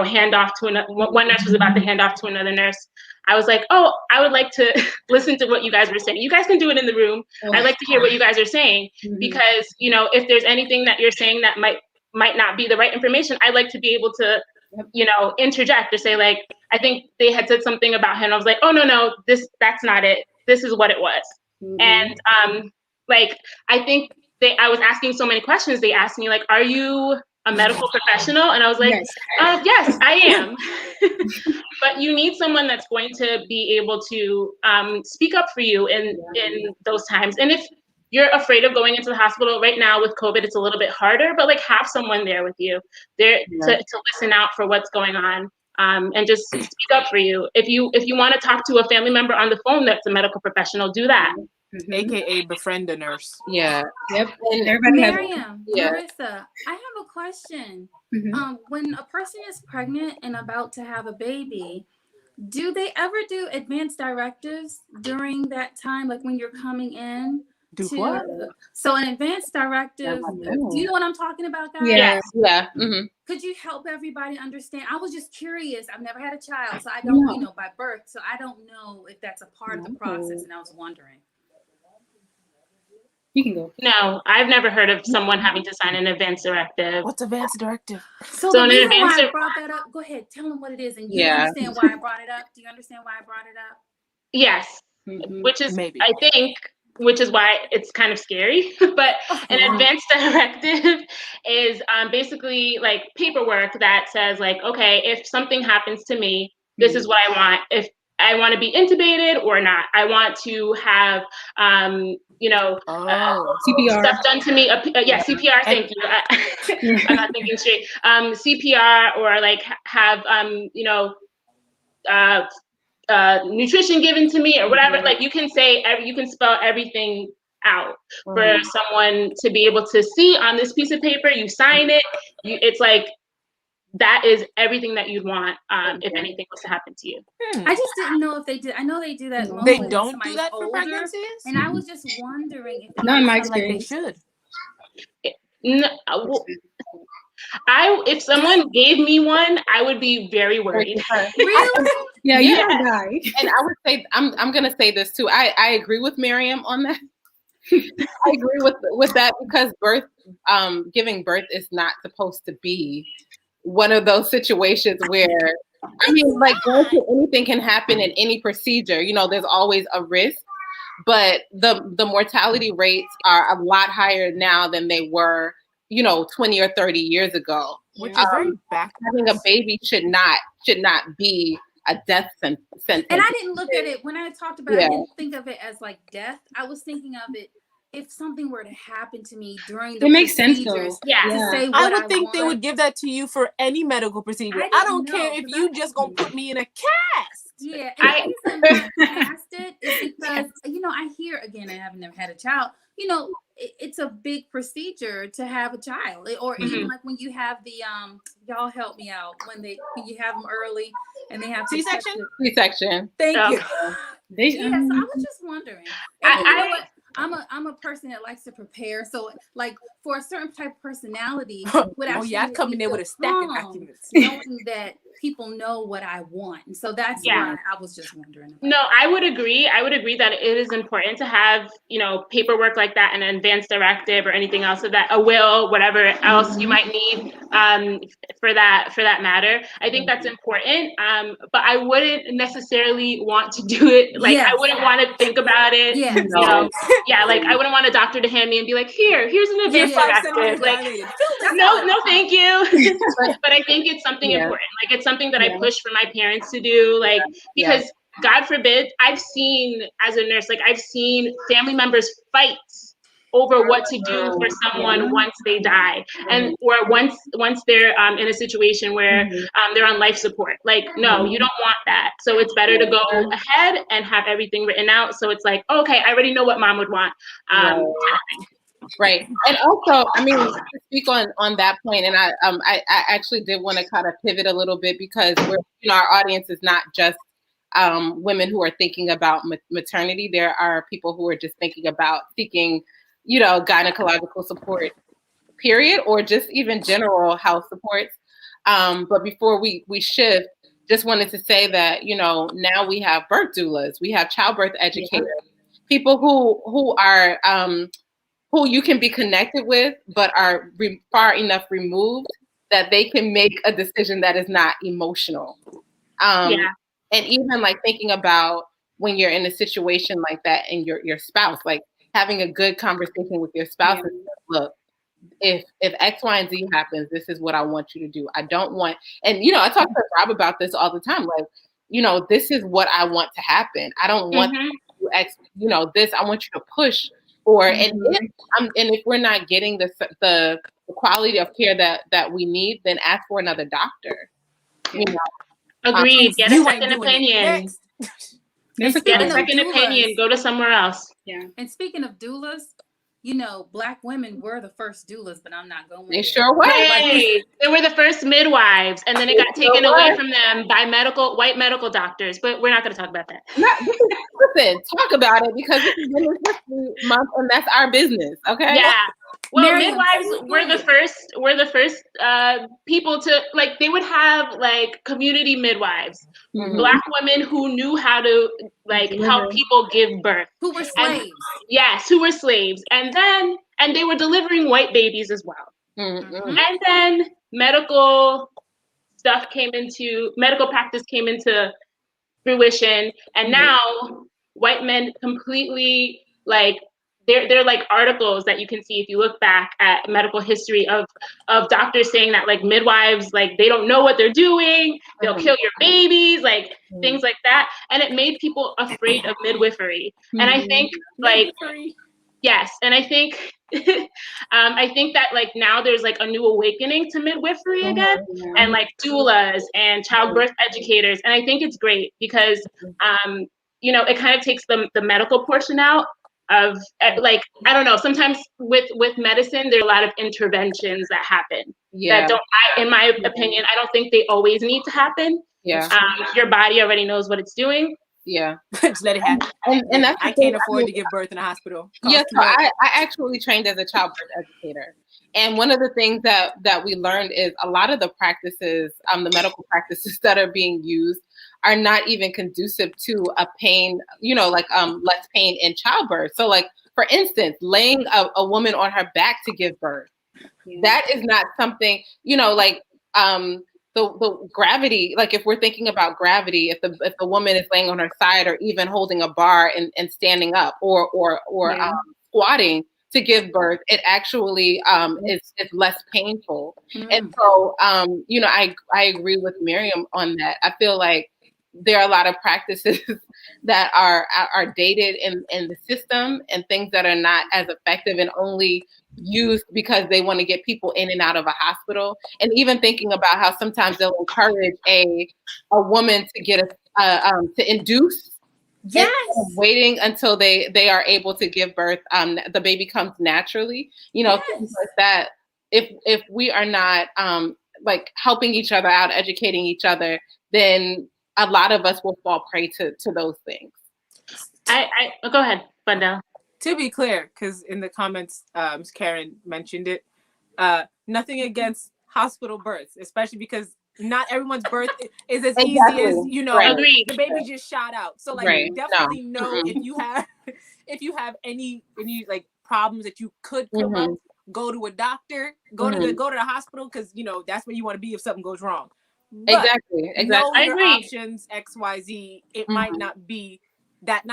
hand off to one nurse was about to hand off to another nurse. I was like, oh, I would like to listen to what you guys were saying. You guys can do it in the room. I'd like to hear what you guys are saying, because, if there's anything that you're saying that might not be the right information, I'd like to be able to, interject or say, like, I think they had said something about him. I was like, oh, no, that's not it. This is what it was. And I think I was asking so many questions. They asked me, like, are you a medical professional? And I was like, yes, I am. But you need someone that's going to be able to speak up for you in those times. And if you're afraid of going into the hospital right now with COVID, it's a little bit harder, but like have someone there with you there to listen out for what's going on, and just speak up for you. If you want to talk to a family member on the phone that's a medical professional, do that. AKA befriend a nurse. Yeah. Yep. And Everybody has. Miriam, Yeah. Marissa, I have a question. Mhm. When a person is pregnant and about to have a baby, do they ever do advanced directives during that time, like when you're coming in? Do what? So an advanced directive, do you know what I'm talking about, guys? Yeah. Yeah. Mm-hmm. Could you help everybody understand? I was just curious. I've never had a child, so I don't, you know, by birth, so I don't know if that's a part of the process, and I was wondering. You can go. No, I've never heard of someone having to sign an advance directive. What's advance directive? So So the an reason advance why I brought that up, go ahead, tell them what it is, and you Yeah. understand why I brought it up. Do you understand why I brought it up? Yes, Mhm. which is, Maybe. I think, which is why it's kind of scary. But an advance directive is basically like paperwork that says like, okay, if something happens to me, this is what I want. If I want to be intubated or not, I want to have, you know, CPR. stuff done to me. Yeah, CPR. Thank you. I'm not thinking straight. CPR, or like have, you know, nutrition given to me or whatever. Like you can say, you can spell everything out for someone to be able to see on this piece of paper. You sign it. It's like, that is everything that you'd want if anything was to happen to you. I just didn't know if they did. I know they do that. They mostly when don't do somebody's that for older, pregnancies? and I was just wondering if they Not in my Like they experience. should. No, if someone gave me one, I would be very worried. Really? Yeah, you gotta die. And I would say, I'm gonna say this too. I agree with Miriam on that. I agree with that, because giving birth is not supposed to be one of those situations where, I mean, like, anything can happen in any procedure. You know, there's always a risk, but the mortality rates are a lot higher now than they were, you know, 20 or 30 years ago. Which is very backwards. Having a baby should not be a death sentence. And I didn't look at it when I talked about it. I didn't think of it as like death. I was thinking of it if something were to happen to me during the It makes sense though. procedures. Yeah. To say I what would think they want. would give that to you for any medical procedure. I I don't didn't care know, if 'cause you just gonna put me in a cast. Yeah, and the reason why I asked it is because, you know, I hear, again, I have never had a child, you know, it's a big procedure to have a child, or even like when you have the, y'all help me out, when you have them early and they have to C-section? C-section. Thank you. They, Yeah, so I was just wondering. And you know what? I'm a person that likes to prepare. So like for a certain type of personality, I'd come in there with a stack of documents. knowing that people know what I want. And so that's why I was just wondering. No, I would agree. I would agree that it is important to have, you know, paperwork like that, an advance directive or anything else, so that a will, whatever else you might need for that matter. I think that's important. But I wouldn't necessarily want to do it. Like I wouldn't want to think about it. Yeah. You know? Yeah, like I wouldn't want a doctor to hand me and be like, here's an advance directive. Like, no, thank you. But I think it's something important. Like it's something that I push for my parents to do. Like because God forbid, I've seen as a nurse, like I've seen family members fight over what to do for someone once they die, and or once they're in a situation where they're on life support. Like, no, you don't want that. So it's better to go ahead and have everything written out. So it's like, okay, I already know what mom would want. Right. And also, I mean, to speak on that point, and I actually did want to kind of pivot a little bit, because our audience is not just women who are thinking about maternity. There are people who are just thinking about seeking, gynecological support, period, or just even general health supports. But before we shift, just wanted to say that, now we have birth doulas, we have childbirth educators, people who are who you can be connected with, but are far enough removed that they can make a decision that is not emotional. And even like thinking about when you're in a situation like that and your spouse, like having a good conversation with your spouse and say, look, if X, Y, and Z happens, this is what I want you to do. I don't want, and I talk to Rob about this all the time. Like, this is what I want to happen. I don't want you to X, this. I want you to push for. And if we're not getting the quality of care that we need, then ask for another doctor. Agreed. Get a second opinion. Get a second opinion. Go to somewhere else. Yeah. And speaking of doulas, you know, Black women were the first doulas, but I'm not going. They sure were. Hey, they were the first midwives, and then it got taken away from them by white medical doctors. But we're not going to talk about that. Listen, talk about it because this is Women's History Month, and that's our business. Okay. Yeah. Well, Marion, midwives were the first people to, like, they would have like community midwives, Black women who knew how to like help people give birth. Who were slaves. Mm-hmm. Who were slaves. And they were delivering white babies as well. Mm-hmm. And then medical practice came into fruition. And now white men completely, like, they're like articles that you can see if you look back at medical history of doctors saying that, like, midwives, like, they don't know what they're doing, they'll kill your babies, like things like that. And it made people afraid of midwifery. And I think, like, yes, and I think I think that, like, now there's like a new awakening to midwifery again, and like doulas and childbirth educators. And I think it's great because you know, it kind of takes the medical portion out of, like, I don't know, sometimes with medicine, there are a lot of interventions that happen that don't, in my opinion, I don't think they always need to happen. Yeah. Your body already knows what it's doing. Yeah. Just let it happen. And that's I can't afford to give birth in a hospital. Yeah, so I actually trained as a childbirth educator. And one of the things that we learned is a lot of the practices, the medical practices that are being used are not even conducive to a pain, you know, like less pain in childbirth. So, like, for instance, laying a woman on her back to give birth, that is not something, you know, like the gravity, like if we're thinking about gravity, if the woman is laying on her side or even holding a bar and standing up or squatting to give birth, it actually is less painful. And so, you know, I agree with Miriam on that. I feel like there are a lot of practices that are dated in the system and things that are not as effective and only used because they want to get people in and out of a hospital. And even thinking about how sometimes they'll encourage a woman to get to induce. Yes. Waiting until they are able to give birth, the baby comes naturally. You know, things like that. If we are not like helping each other out, educating each other, then a lot of us will fall prey to those things. I go ahead, Fundal. To be clear, because in the comments, Karen mentioned it, nothing against hospital births, especially because not everyone's birth is as easy as, you know, the baby just shot out. So, like, you definitely know if you have any like problems that you could come up, go to a doctor, go to the hospital, because, you know, that's where you want to be if something goes wrong. But exactly. Know I your agree. options, XYZ. It might not be that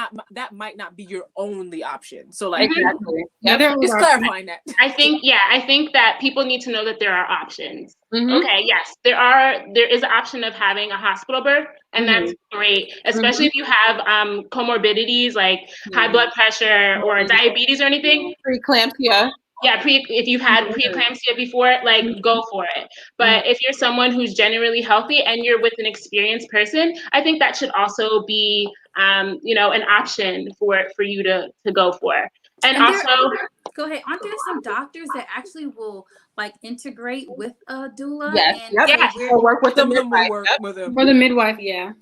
might not be your only option. So, like, just clarifying that. I think that people need to know that there are options. Okay, yes, there is an option of having a hospital birth, and that's great, especially if you have comorbidities like high blood pressure or diabetes or anything. Preeclampsia. Yeah, if you've had preeclampsia before, like, go for it. But if you're someone who's generally healthy and you're with an experienced person, I think that should also be, you know, an option for you to go for. And also, go ahead. Aren't there some doctors that actually will, like, integrate with a doula? Yes. And Or work with the midwife. For the midwife, yeah.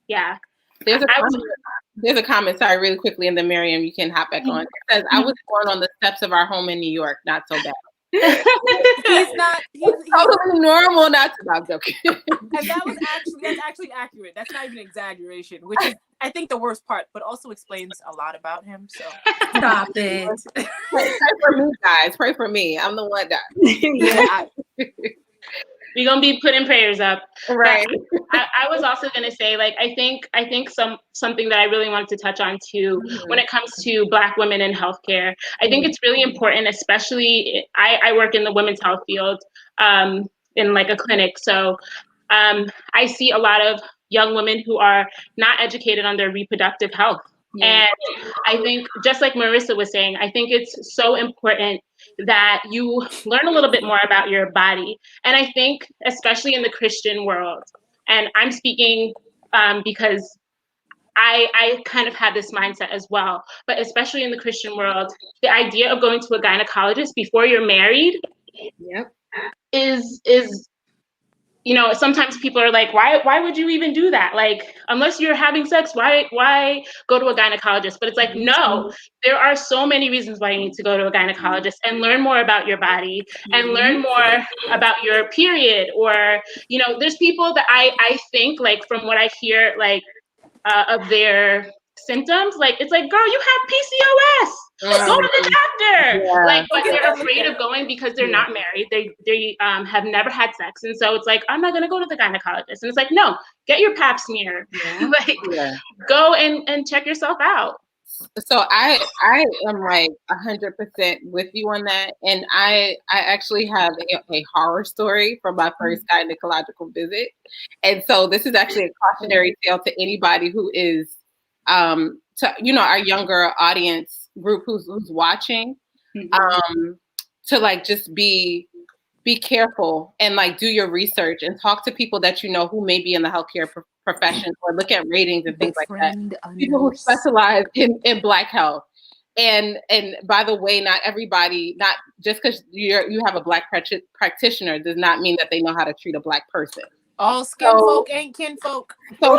Yeah. There's a comment, sorry, really quickly, and then Miriam, you can hop back on. It says, I was born on the steps of our home in New York, not so bad. He's totally normal, not to stop joking. And that's actually accurate. That's not even exaggeration, which is, I think, the worst part, but also explains a lot about him. So stop it. Pray for me, guys. Pray for me. I'm the one that. We're gonna be putting prayers up, right? I was also gonna say, like, I think something that I really wanted to touch on too, when it comes to Black women in healthcare. I think it's really important, especially I work in the women's health field, in like a clinic. So I see a lot of young women who are not educated on their reproductive health. And I think, just like Marissa was saying, I think it's so important that you learn a little bit more about your body. And I think, especially in the Christian world, and I'm speaking because I kind of had this mindset as well, but especially in the Christian world, the idea of going to a gynecologist before you're married is sometimes people are like, why would you even do that? Like, unless you're having sex, why go to a gynecologist? But it's like, no, there are so many reasons why you need to go to a gynecologist and learn more about your body and learn more about your period. Or, there's people that I think, like, from what I hear, like, of their symptoms, like, it's like, girl, you have PCOS. Go to the doctor. Yeah. Like, but they're afraid of going because they're not married. They have never had sex, and so it's like, I'm not gonna go to the gynecologist. And it's like, no, get your pap smear. Like, go and check yourself out. So I am like 100% with you on that, and I actually have a horror story from my first gynecological visit, and so this is actually a cautionary tale to anybody who is, our younger audience group who's watching, to like just be careful and like do your research and talk to people that who may be in the healthcare profession, or look at ratings and things like that. People who specialize in Black health. And by the way, not everybody, not just because you have a Black practitioner does not mean that they know how to treat a Black person. All skin folk ain't kinfolk. So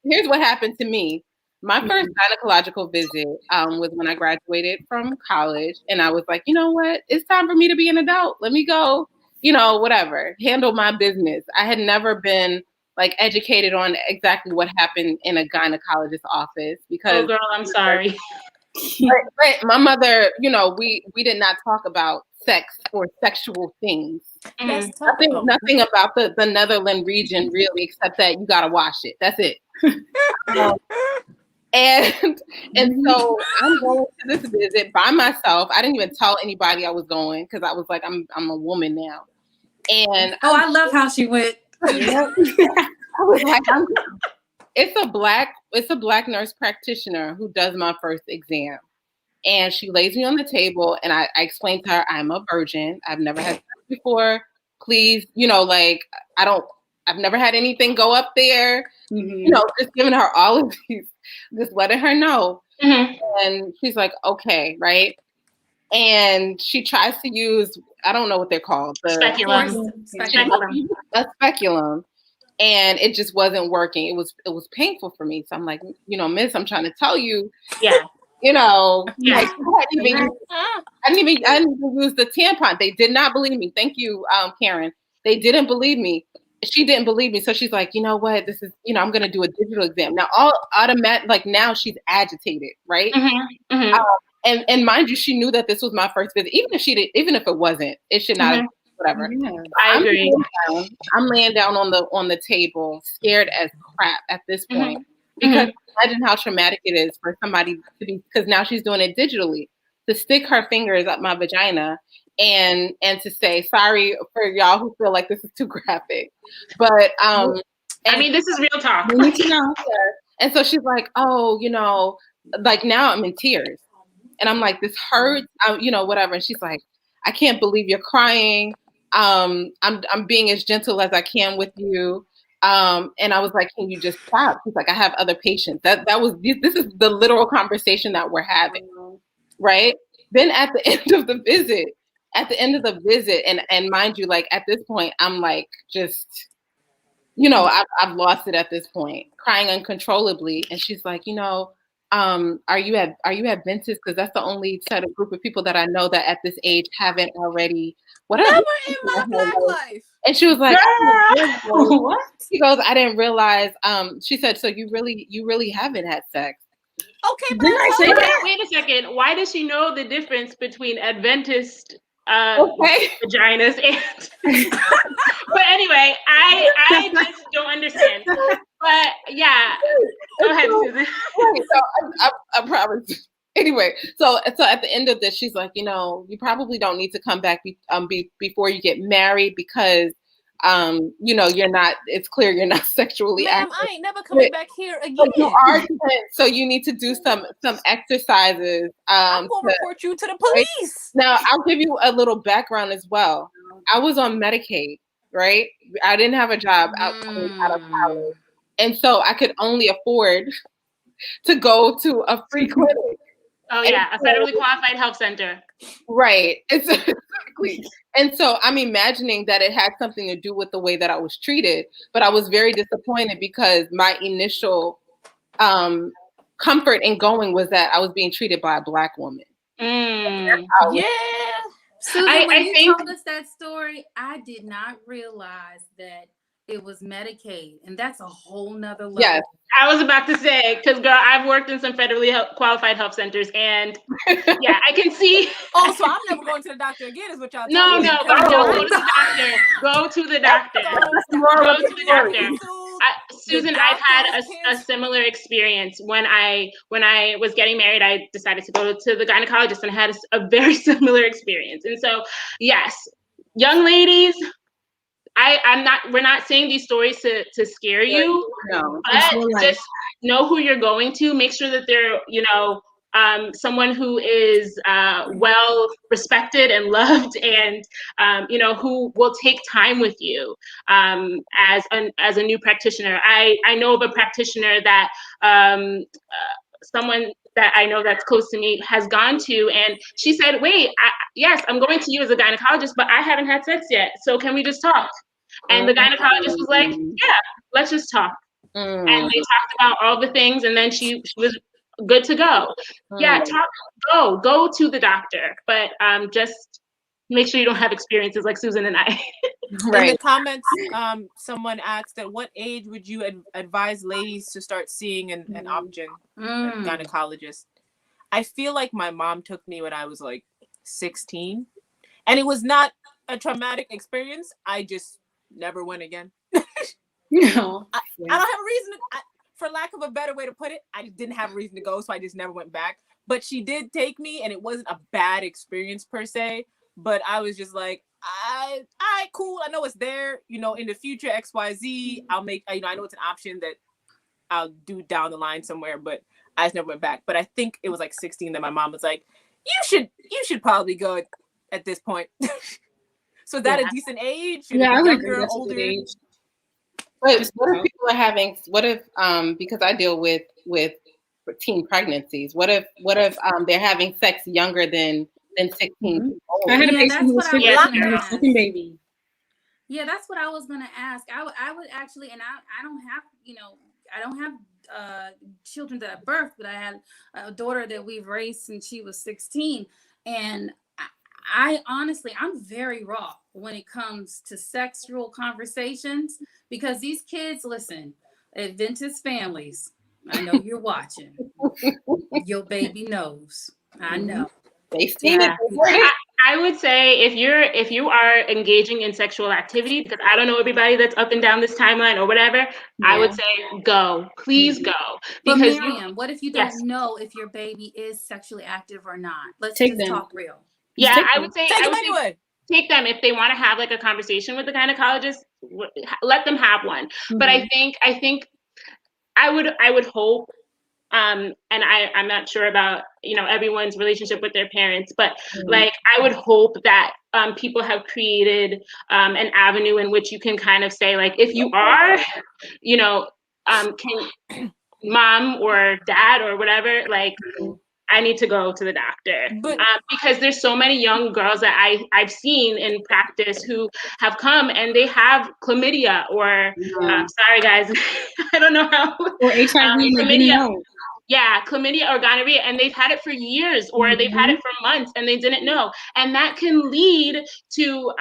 here's what happened to me. My first gynecological visit was when I graduated from college, and I was like, you know what? It's time for me to be an adult. Let me go, whatever, handle my business. I had never been like educated on exactly what happened in a gynecologist's office because. Oh, girl, I'm sorry. But my mother, we did not talk about sex or sexual things. Nothing about the Netherlands region really, except that you gotta wash it. That's it. And so I'm going to this visit by myself. I didn't even tell anybody I was going because I was like, I'm a woman now. And I love how she went. I was like, it's a black nurse practitioner who does my first exam. And she lays me on the table, and I explained to her, I'm a virgin. I've never had sex before. Please, I've never had anything go up there. Just giving her all of these, just letting her know. And she's like, okay, right? And she tries to use, I don't know what they're called. Speculum. A speculum. And it just wasn't working. It was painful for me. So I'm like, miss, I'm trying to tell you. Yeah. Like, I didn't even use the tampon. They did not believe me. Thank you, Karen. They didn't believe me. She didn't believe me. So she's like, you know what? This is, I'm going to do a digital exam. Now, all automatic, like now she's agitated, right? And mind you, she knew that this was my first visit. Even if it wasn't, it should not have, whatever. I agree. I'm laying down on the table, scared as crap at this point. Because imagine how traumatic it is for somebody to be, because now she's doing it digitally, to stick her fingers up my vagina and to say, sorry for y'all who feel like this is too graphic. But this is real talk. You need to know. And so she's like, oh, like now I'm in tears. And I'm like, this hurts, whatever. And she's like, I can't believe you're crying. I'm being as gentle as I can with you. And I was like, can you just stop? She's like, I have other patients. This is the literal conversation that we're having, right? Then at the end of the visit, and mind you, like at this point, I'm like, just, I've lost it at this point, crying uncontrollably. And she's like, are you Adventist? Because that's the only set of group of people that I know that at this age haven't already, whatever. Never in my Black life. And she was like, What? She goes, I didn't realize. She said, so you really haven't had sex. Okay, but wait a second. Why does she know the difference between Adventist vaginas and? But anyway, I just don't understand. But yeah, go ahead, Susan. So I promise. Anyway, so at the end of this, she's like, you probably don't need to come back before you get married because, you're not. It's clear you're not sexually active. I ain't never coming back here again. You are, so you need to do some exercises. I'm gonna report you to the police. Now, I'll give you a little background as well. I was on Medicaid, right? I didn't have a job out of college, and so I could only afford to go to a free clinic. Oh yeah, a federally qualified health center. Right. Exactly. And so I'm imagining that it had something to do with the way that I was treated, but I was very disappointed because my initial comfort in going was that I was being treated by a Black woman. Yeah. Susan, I when you think- told us that story, I did not realize that it was Medicaid, and that's a whole nother level. Yes. I was about to say, because girl, I've worked in some federally qualified health centers, and yeah, I can see. Oh, so I'm never going to the doctor again, is what y'all No, telling me. no, but don't go to the doctor. Go to the doctor. Go to the doctor. Susan, I've had a similar experience when I was getting married. I decided to go to the gynecologist, and I had a very similar experience. And so, yes, young ladies, we're not saying these stories to scare you, No. but just know who you're going to. Make sure that they're, someone who is well respected and loved, and who will take time with you as a new practitioner. I know of a practitioner that someone that I know that's close to me has gone to, and she said, wait, yes, I'm going to you as a gynecologist, but I haven't had sex yet, so can we just talk? And the gynecologist was like, yeah, let's just talk. And they talked about all the things, and then she was good to go. Yeah, go to the doctor, but just make sure you don't have experiences like Susan and I. Right. In the comments, someone asked, at what age would you advise ladies to start seeing an OB-GYN, a gynecologist? I feel like my mom took me when I was like 16, and it was not a traumatic experience. I just never went again. No. I don't have a reason for lack of a better way to put it, I just didn't have a reason to go, so I just never went back. But she did take me, and it wasn't a bad experience per se, but I was just like, all right, cool, I know it's there, in the future, XYZ, I'll make, I know it's an option that I'll do down the line somewhere, but I just never went back. But I think it was like 16 that my mom was like, you should probably go at this point. So is that a decent age? Should I it would be agree younger, that's a good older? age. But what if people are having? What if because I deal with teen pregnancies? What if they're having sex younger than 16 years old? I had a patient who was 16 and had a ask. second baby. Yeah, that's what I was gonna ask. I would actually, and I don't have children that I birthed, but I had a daughter that we've raised since she was 16, and I honestly, I'm very raw when it comes to sexual conversations, because these kids, listen, Adventist families, I know you're watching. Your baby knows. I know. They've seen it. I would say if you are engaging in sexual activity, because I don't know everybody that's up and down this timeline or whatever, I would say go. Please go. But Miriam, what if you don't know if your baby is sexually active or not? Let's just talk real. Yeah, I would say Take them if they want to have like a conversation with the gynecologist. Let them have one. Mm-hmm. But I think I would hope, and I'm not sure about everyone's relationship with their parents, but like I would hope that people have created an avenue in which you can kind of say, like, if you are, can mom or dad or whatever, like, I need to go to the doctor, because there's so many young girls that I've seen in practice who have come and they have chlamydia or sorry guys, I don't know how, or HIV, chlamydia. Yeah, chlamydia or gonorrhea, and they've had it for years, or they've had it for months and they didn't know. And that can lead to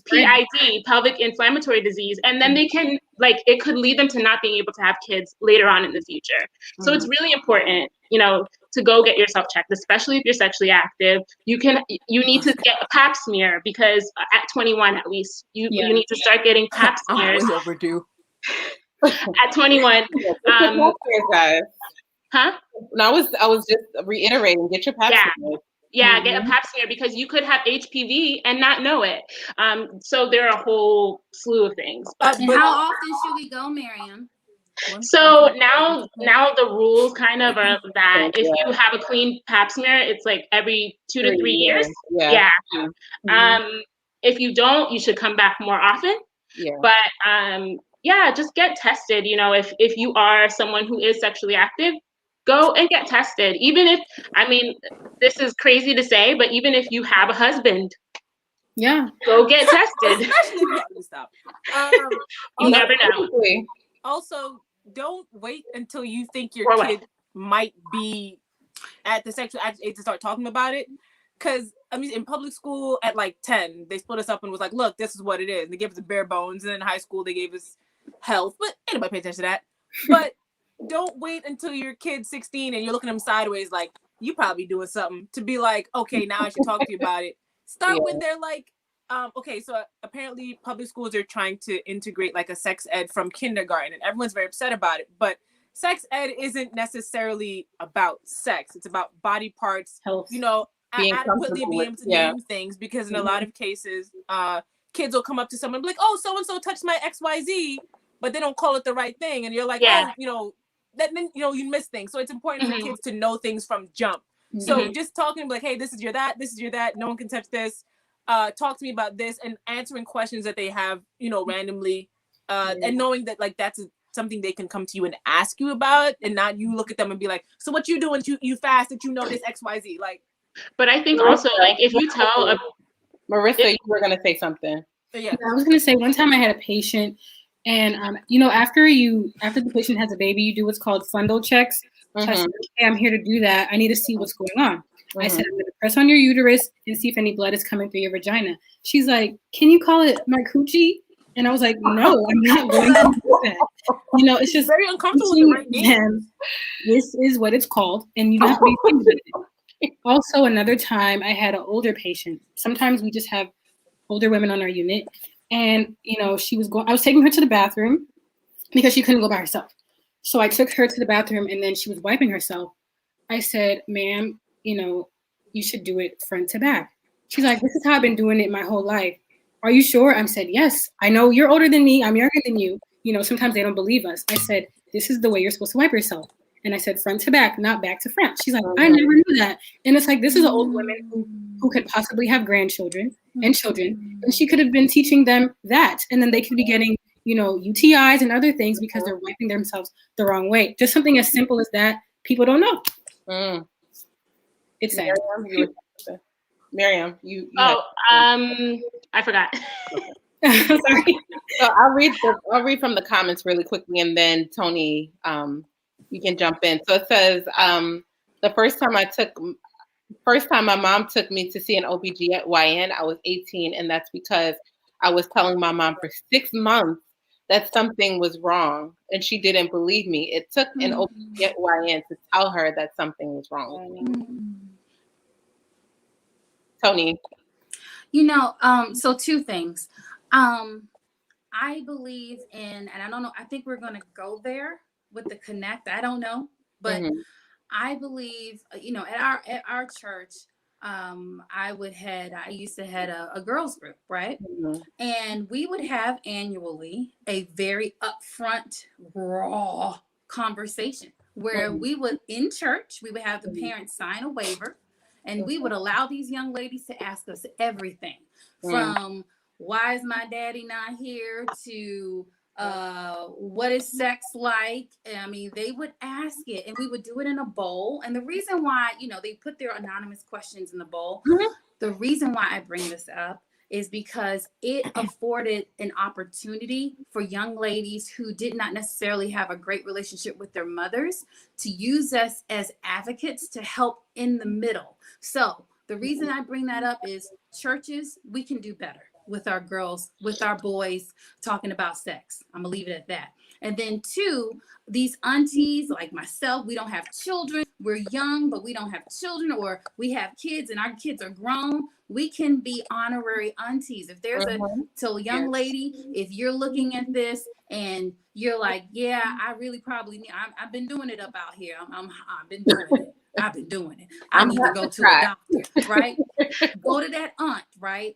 PID, pelvic inflammatory disease. And then they can, it could lead them to not being able to have kids later on in the future. So it's really important, to go get yourself checked, especially if you're sexually active. You need to get a pap smear, because at 21, at least, you need to start getting pap smears. I'm overdue. At 21. Huh? No, I was just reiterating, get your pap smear. Yeah, get a pap smear, because you could have HPV and not know it. So there are a whole slew of things. But how often should we go, Marion? So now the rules kind of are that if you have a clean pap smear, it's like every 2 to 3 years. Yeah. If you don't, you should come back more often. Yeah. But just get tested. If you are someone who is sexually active, go and get tested. Even if, I mean, this is crazy to say, but even if you have a husband, yeah, go get tested. Especially if you have to stop. You never know. Also, don't wait until you think your Or what? kid might be at the sexual age to start talking about it. Because, I mean, in public school at like 10, they split us up and was like, look, this is what it is. And they gave us the bare bones. And then in high school, they gave us health. But anybody pay attention to that. But don't wait until your kid's 16 and you're looking at them sideways like, you probably doing something, to be like, okay, now I should talk to you about it. Start when they're like, okay, so apparently public schools are trying to integrate like a sex ed from kindergarten. And everyone's very upset about it. But sex ed isn't necessarily about sex. It's about body parts, health. you know, adequately being able to name things, because in a lot of cases, kids will come up to someone and be like, oh, so-and-so touched my XYZ, but they don't call it the right thing. And you're like, oh, you know, that, you know, you miss things. So it's important for kids to know things from jump. So just talking like, hey, this is your that, this is your that, no one can touch this. Talk to me about this, and answering questions that they have, you know, randomly, and knowing that like that's something they can come to you and ask you about, and not you look at them and be like, so what you doing? You fast that you know this XYZ, like. But I think also, like, if you tell Marissa, you were gonna say something. Yeah, I was gonna say, one time I had a patient, and you know, after the patient has a baby, you do what's called Fundal Checks. So I said, okay, I'm here to do that. I need to see what's going on. I said, I'm gonna press on your uterus and see if any blood is coming through your vagina. She's like, can you call it my coochie? And I was like, no, I'm not going to do that. You know, it's just very uncomfortable with the right name. This is what it's called, and you don't have to be thinking about it. Also, another time I had an older patient. Sometimes we just have older women on our unit, and you know, I was taking her to the bathroom because she couldn't go by herself. So I took her to the bathroom, and then she was wiping herself. I said, ma'am, you know, you should do it front to back. She's like, this is how I've been doing it my whole life. Are you sure? I said, yes. I know you're older than me. I'm younger than you. You know, sometimes they don't believe us. I said, this is the way you're supposed to wipe yourself. And I said, front to back, not back to front. She's like, I never knew that. And it's like, this is an old woman who could possibly have grandchildren and children. And she could have been teaching them that. And then they could be getting, you know, UTIs and other things because they're wiping themselves the wrong way. Just something as simple as that, people don't know. It's sad. Miriam, you I forgot. Sorry. So I'll read from the comments really quickly, and then Tony, you can jump in. So it says, the first time my mom took me to see an OBGYN, I was 18, and that's because I was telling my mom for 6 months that something was wrong, and she didn't believe me. It took an OBGYN to tell her that something was wrong with me. Tony. You know, so two things. I believe in, and I don't know, I think we're going to go there with the connect. I don't know, but I believe, you know, at our church, I used to head a girls group, right? And we would have annually a very upfront, raw conversation where we would, in church, we would have the parents sign a waiver, and we would allow these young ladies to ask us everything from why is my daddy not here to what is sex like? I mean, they would ask it, and we would do it in a bowl. And the reason why, you know, they put their anonymous questions in the bowl. The reason why I bring this up is because it afforded an opportunity for young ladies who did not necessarily have a great relationship with their mothers to use us as advocates to help in the middle. So the reason I bring that up is churches, we can do better with our girls, with our boys talking about sex. I'm gonna leave it at that. And then two, these aunties like myself, we don't have children. We're young, but we don't have children, or we have kids and our kids are grown. We can be honorary aunties. If there's a young lady, if you're looking at this and you're like, yeah, I really probably need, I've been doing it up out here. I've been doing it. I've been doing it. I need to go to a doctor, right? Go to that aunt, right?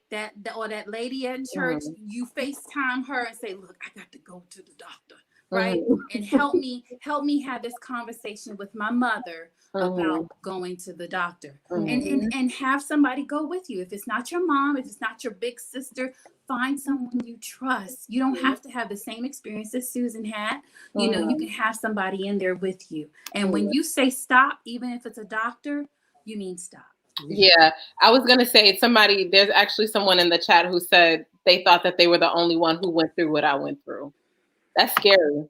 Or that lady at church. You FaceTime her and say, look, I got to go to the doctor right? And help me have this conversation with my mother about going to the doctor. And have somebody go with you. If it's not your mom, if it's not your big sister, find someone you trust. You don't have to have the same experience as Susan had. You know, you can have somebody in there with you. And when you say stop, even if it's a doctor, you mean stop. Yeah, I was going to say there's actually someone in the chat who said they thought that they were the only one who went through what I went through. That's scary.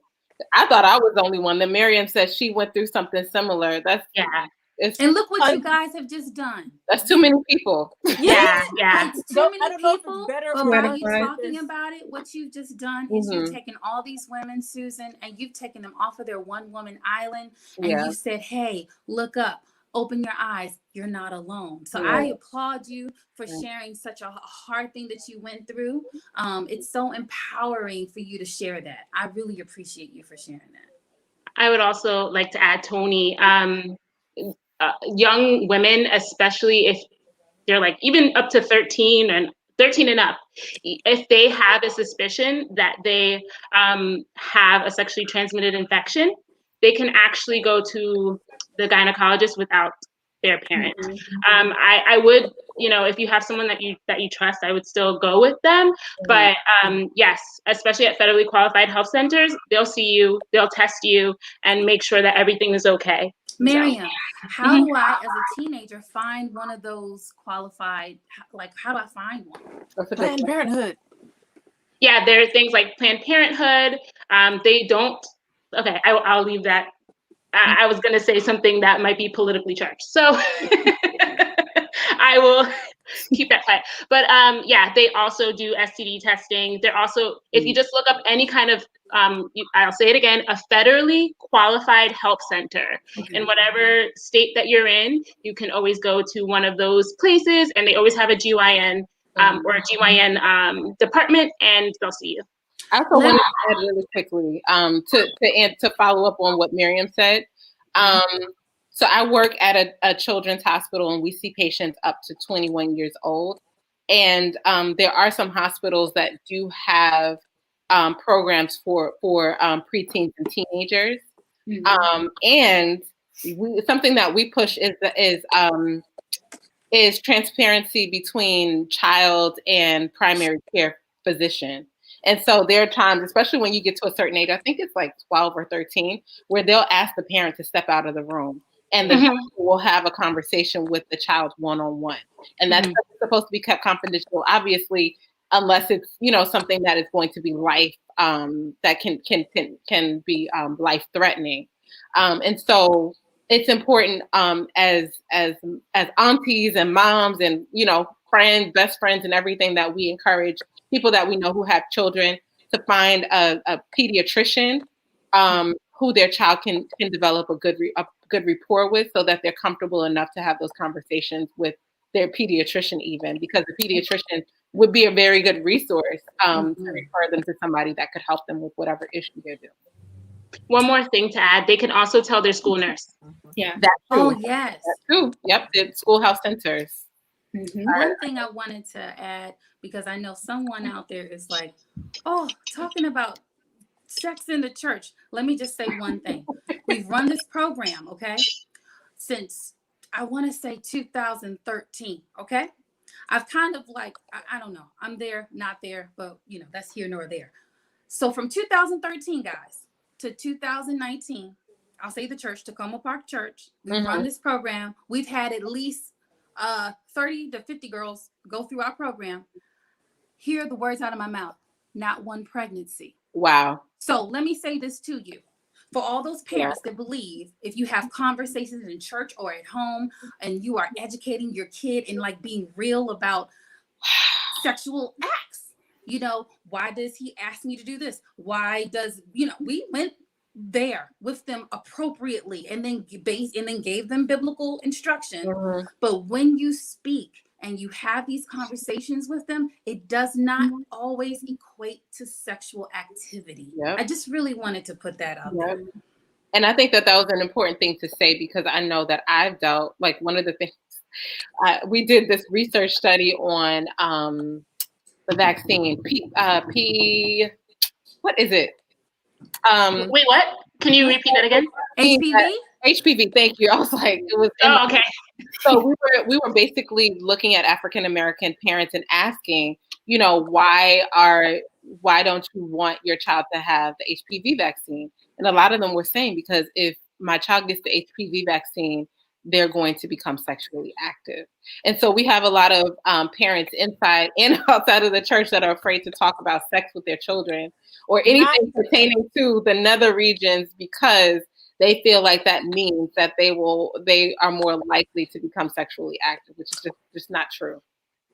I thought I was the only one. Then Marion said she went through something similar. And look what you guys have just done. That's too many people. Yeah. It's too many people. Better but or by you worse. talking about it, what you've just done is you've taken all these women, Susan, and you've taken them off of their one-woman island, and you said, hey, look up. Open your eyes. You're not alone. So I applaud you for sharing such a hard thing that you went through. It's so empowering for you to share that. I really appreciate you for sharing that. I would also like to add, Tony, young women, especially if they're like even up to 13 and up, if they have a suspicion that they have a sexually transmitted infection, they can actually go to the gynecologist without their parent. I would, if you have someone that you trust, I would still go with them. But yes, especially at federally qualified health centers, they'll see you, they'll test you, and make sure that everything is okay. Marion, how do I, as a teenager, find one of those qualified? Like, how do I find one? Planned Parenthood. Yeah, there are things like Planned Parenthood. They don't. Okay, I'll leave that. I was going to say something that might be politically charged, so I will keep that quiet. But yeah, they also do STD testing. They're also, if you just look up any kind of, I'll say it again, a federally qualified health center in whatever state that you're in, you can always go to one of those places, and they always have a GYN or a GYN department, and they'll see you. I also want to add really quickly to follow up on what Miriam said. So I work at a children's hospital, and we see patients up to 21 years old. And there are some hospitals that do have programs for preteens and teenagers. And something that we push is transparency between child and primary care physician. And so there are times, especially when you get to a certain age, I think it's like 12 or 13, where they'll ask the parent to step out of the room, and the doctor will have a conversation with the child one-on-one. And that's supposed to be kept confidential, obviously, unless it's, something that is going to be life, that can be life-threatening. And so it's important as aunties and moms and, friends, best friends and everything, that we encourage people that we know who have children to find a pediatrician who their child can develop a good rapport with, so that they're comfortable enough to have those conversations with their pediatrician, even, because the pediatrician would be a very good resource to refer them to somebody that could help them with whatever issue they're doing. One more thing to add, they can also tell their school nurse. Yeah. That's true. Oh, yes. That's true. Yep. The schoolhouse centers. One thing I wanted to add, because I know someone out there is like, oh, talking about sex in the church. Let me just say one thing. We've run this program, okay, since I want to say 2013, okay? I've kind of like, I don't know. I'm there, not there, but, that's here nor there. So from 2013, guys, to 2019, I'll say the church, Tacoma Park Church, we've run this program. We've had at least 30 to 50 girls go through our program. Hear the words out of my mouth, not one pregnancy. Wow. So let me say this to you. For all those parents that believe, if you have conversations in church or at home and you are educating your kid and like being real about sexual acts, why does he ask me to do this? Why does, we went there with them appropriately and then gave them biblical instruction. But when you speak and you have these conversations with them, it does not always equate to sexual activity. I just really wanted to put that out there. And I think that was an important thing to say, because I know that I've dealt, like, one of the things, we did this research study on the vaccine, what is it? Wait, what? Can you repeat that again? HPV? HPV, thank you. I was like, it was. Oh, okay. So we were basically looking at African American parents and asking, why don't you want your child to have the HPV vaccine? And a lot of them were saying, because if my child gets the HPV vaccine, they're going to become sexually active. And so we have a lot of parents inside and outside of the church that are afraid to talk about sex with their children or anything pertaining to the nether regions, because they feel like that means that they are more likely to become sexually active, which is just not true.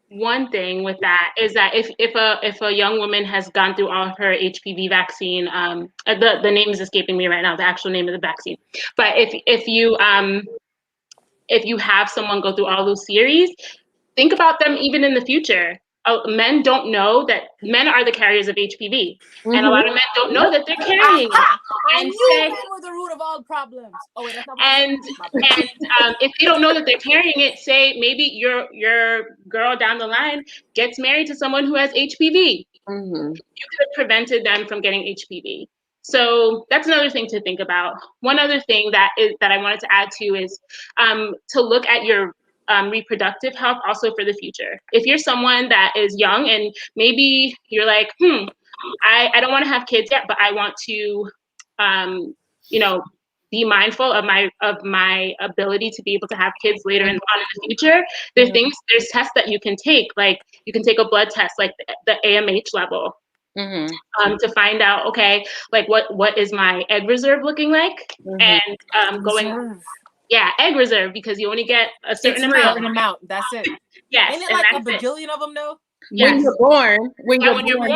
One thing with that is that if a young woman has gone through all of her HPV vaccine, the name is escaping me right now, the actual name of the vaccine. But if you have someone go through all those series, think about them even in the future. Men don't know that men are the carriers of HPV, and a lot of men don't know that they're carrying it. And men were the root of all problems. Oh wait, that's not. And if they don't know that they're carrying it, say maybe your girl down the line gets married to someone who has HPV. You could have prevented them from getting HPV. So that's another thing to think about. One other thing that I wanted to add to is to look at your reproductive health also for the future. If you're someone that is young and maybe you're like, I don't want to have kids yet, but I want to, be mindful of my ability to be able to have kids later on in the future. There's tests that you can take, like you can take a blood test, like the AMH level. To find out, okay, like what is my egg reserve looking like, and egg reserve, because you only get a certain amount. That's it. Yes, ain't it like a bajillion of them though? Yes. When you're born.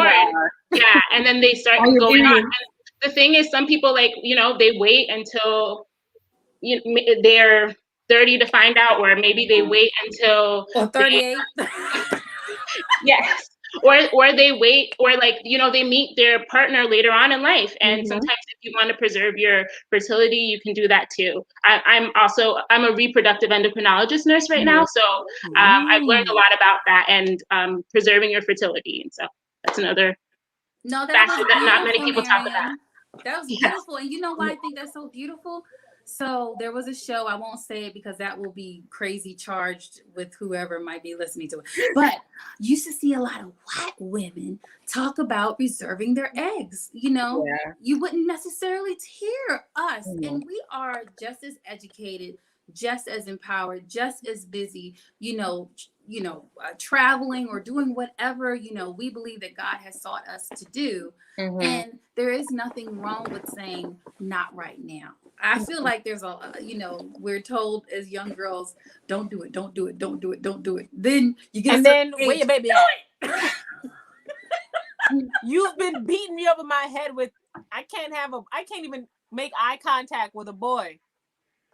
Yeah, and then they start going on. And the thing is, some people they wait until they're 30 to find out, or maybe they wait until 38. Yes. Or they wait, or they meet their partner later on in life. And sometimes if you want to preserve your fertility, you can do that too. I'm a reproductive endocrinologist nurse right now. So I've learned a lot about that and preserving your fertility. And so that's another factor that not many people talk about. That was beautiful. And you know why I think that's so beautiful? So there was a show, I won't say it because that will be crazy charged with whoever might be listening to it. But you used to see a lot of white women talk about reserving their eggs. You wouldn't necessarily hear us. And we are just as educated, just as empowered, just as busy, traveling or doing whatever, we believe that God has sought us to do. And there is nothing wrong with saying not right now. I feel like there's we're told as young girls, don't do it, don't do it, don't do it, don't do it. Then you get where your baby at? You've been beating me over my head with I can't even make eye contact with a boy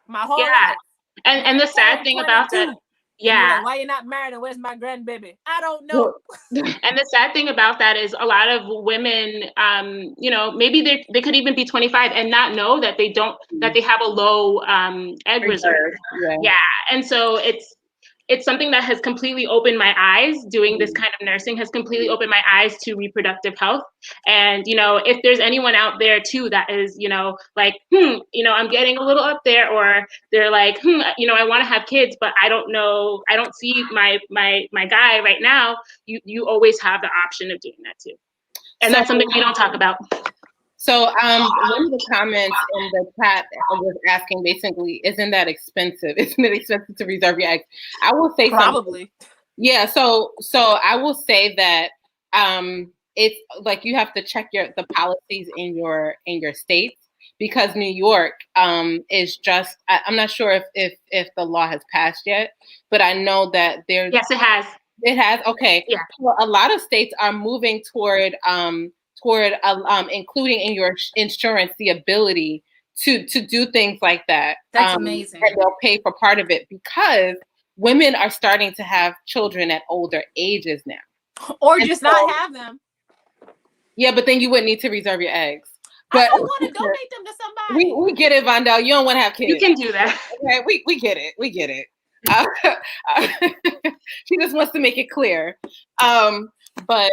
my whole life. And the sad thing about that, like, why you're not married and where's my grandbaby? I don't know. And the sad thing about that is a lot of women, maybe they could even be 25 and not know that they have a low egg reserve. Yeah. And so it's something that has completely opened my eyes. Doing this kind of nursing has completely opened my eyes to reproductive health. And, if there's anyone out there too that is, I'm getting a little up there, or they're like, I want to have kids, but I don't know, I don't see my guy right now. You always have the option of doing that too. And that's something we don't talk about. So one of the comments in the chat was asking basically, isn't that expensive? Isn't it expensive to reserve your eggs? I will say probably. Yeah. So I will say that it's like you have to check the policies in your states, because New York is just I'm not sure if the law has passed yet, but I know that there's yes, it has. It has. Okay. Yeah. Well, a lot of states are moving toward including in your insurance the ability to do things like that. That's amazing. And they'll pay for part of it, because women are starting to have children at older ages now. Or just not have them. Yeah, but then you wouldn't need to reserve your eggs. But I don't want to donate them to somebody. We get it, Fundal. You don't want to have kids. You can do that. Okay, we get it. We get it. She just wants to make it clear. but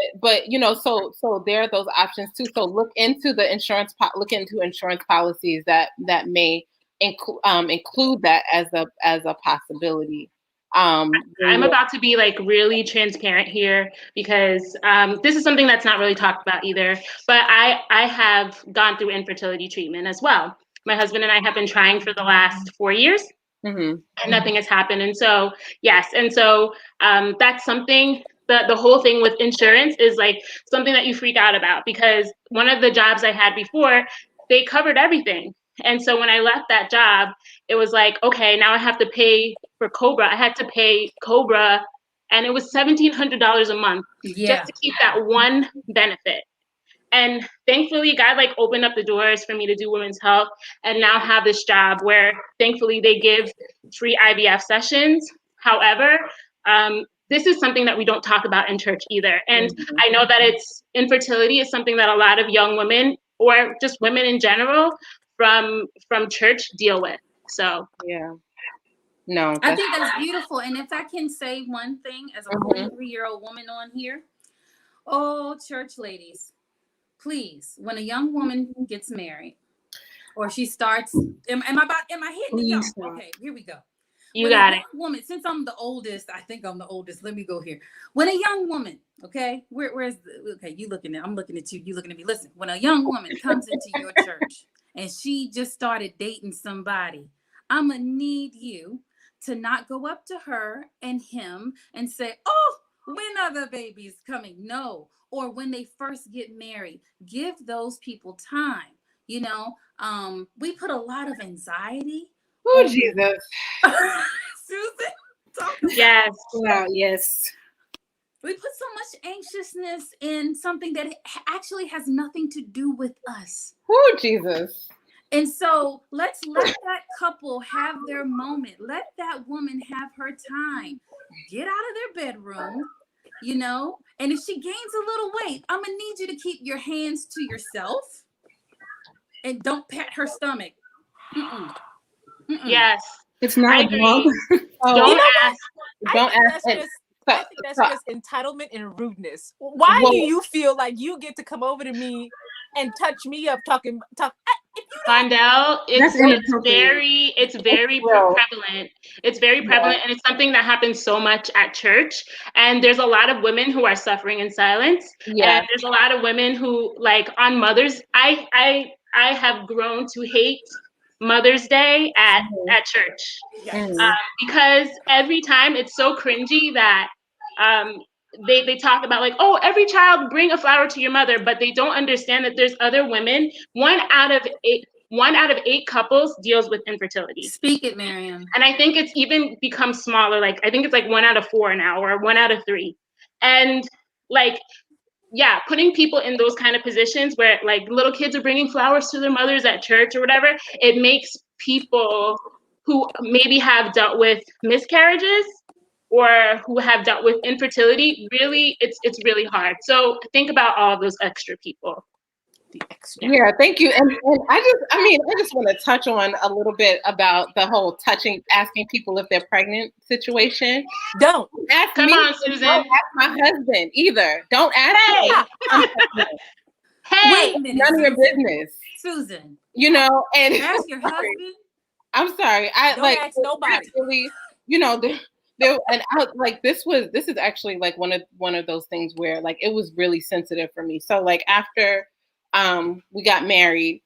you know, so there are those options too. So look into insurance policies that may include that as a possibility. I'm about to be like really transparent here because this is something that's not really talked about either. But I have gone through infertility treatment as well. My husband and I have been trying for the last 4 years, and nothing has happened. And so yes, and so that's something. The whole thing with insurance is like something that you freak out about, because one of the jobs I had before, they covered everything. And so when I left that job, it was like, okay, now I have to pay for Cobra. I had to pay Cobra, and it was $1,700 a month just to keep that one benefit. And thankfully, God like opened up the doors for me to do women's health, and now have this job where thankfully they give free IVF sessions. However, this is something that we don't talk about in church either. And I know that infertility is something that a lot of young women, or just women in general, from church deal with. So yeah, no, I think that's beautiful. And if I can say one thing as a 43-year-old woman on here, oh, church ladies, please, when a young woman gets married or she starts, am I hitting it? Okay, here we go. You got it. Woman, since I'm the oldest, I think I'm the oldest. Let me go here. When a young woman, okay, okay, you looking at, I'm looking at you, you looking at me. Listen, when a young woman comes into your church and she just started dating somebody, I'm gonna need you to not go up to her and him and say, oh, when are the babies coming? No. Or when they first get married, give those people time. You know, we put a lot of anxiety. Oh, Jesus. Susan? Yes. Wow, yes. We put so much anxiousness in something that actually has nothing to do with us. Oh, Jesus. And so let's let that couple have their moment. Let that woman have her time. Get out of their bedroom, you know? And if she gains a little weight, I'm going to need you to keep your hands to yourself and don't pat her stomach. Yes. It's not a dog. Don't ask. Don't ask. I think that's just entitlement and rudeness. Why do you feel like you get to come over to me and touch me up talking? Fundal, it's very prevalent. It's very prevalent, and it's something that happens so much at church. And there's a lot of women who are suffering in silence. Yeah. And there's a lot of women who, like, on Mother's, I have grown to hate Mother's Day at church, because every time it's so cringy that they talk about like, oh, every child bring a flower to your mother, but they don't understand that there's other women. One out of eight couples deals with infertility. Speak it, Marion. And I think it's even become smaller. Like, I think it's like 1 out of 4 now, or 1 out of 3. And like, yeah, putting people in those kind of positions where like little kids are bringing flowers to their mothers at church or whatever, it makes people who maybe have dealt with miscarriages or who have dealt with infertility, really, it's really hard. So think about all those extra people. Yeah, thank you. And I just want to touch on a little bit about the whole asking people if they're pregnant situation. Don't ask Come me. on, Susan. Don't ask my husband either. Don't ask me. Hey, wait a minute, none of your business, Susan. You know, and ask your husband. I'm sorry. Don't ask nobody. Really, you know, this is actually like one of those things where like it was really sensitive for me. So like after we got married,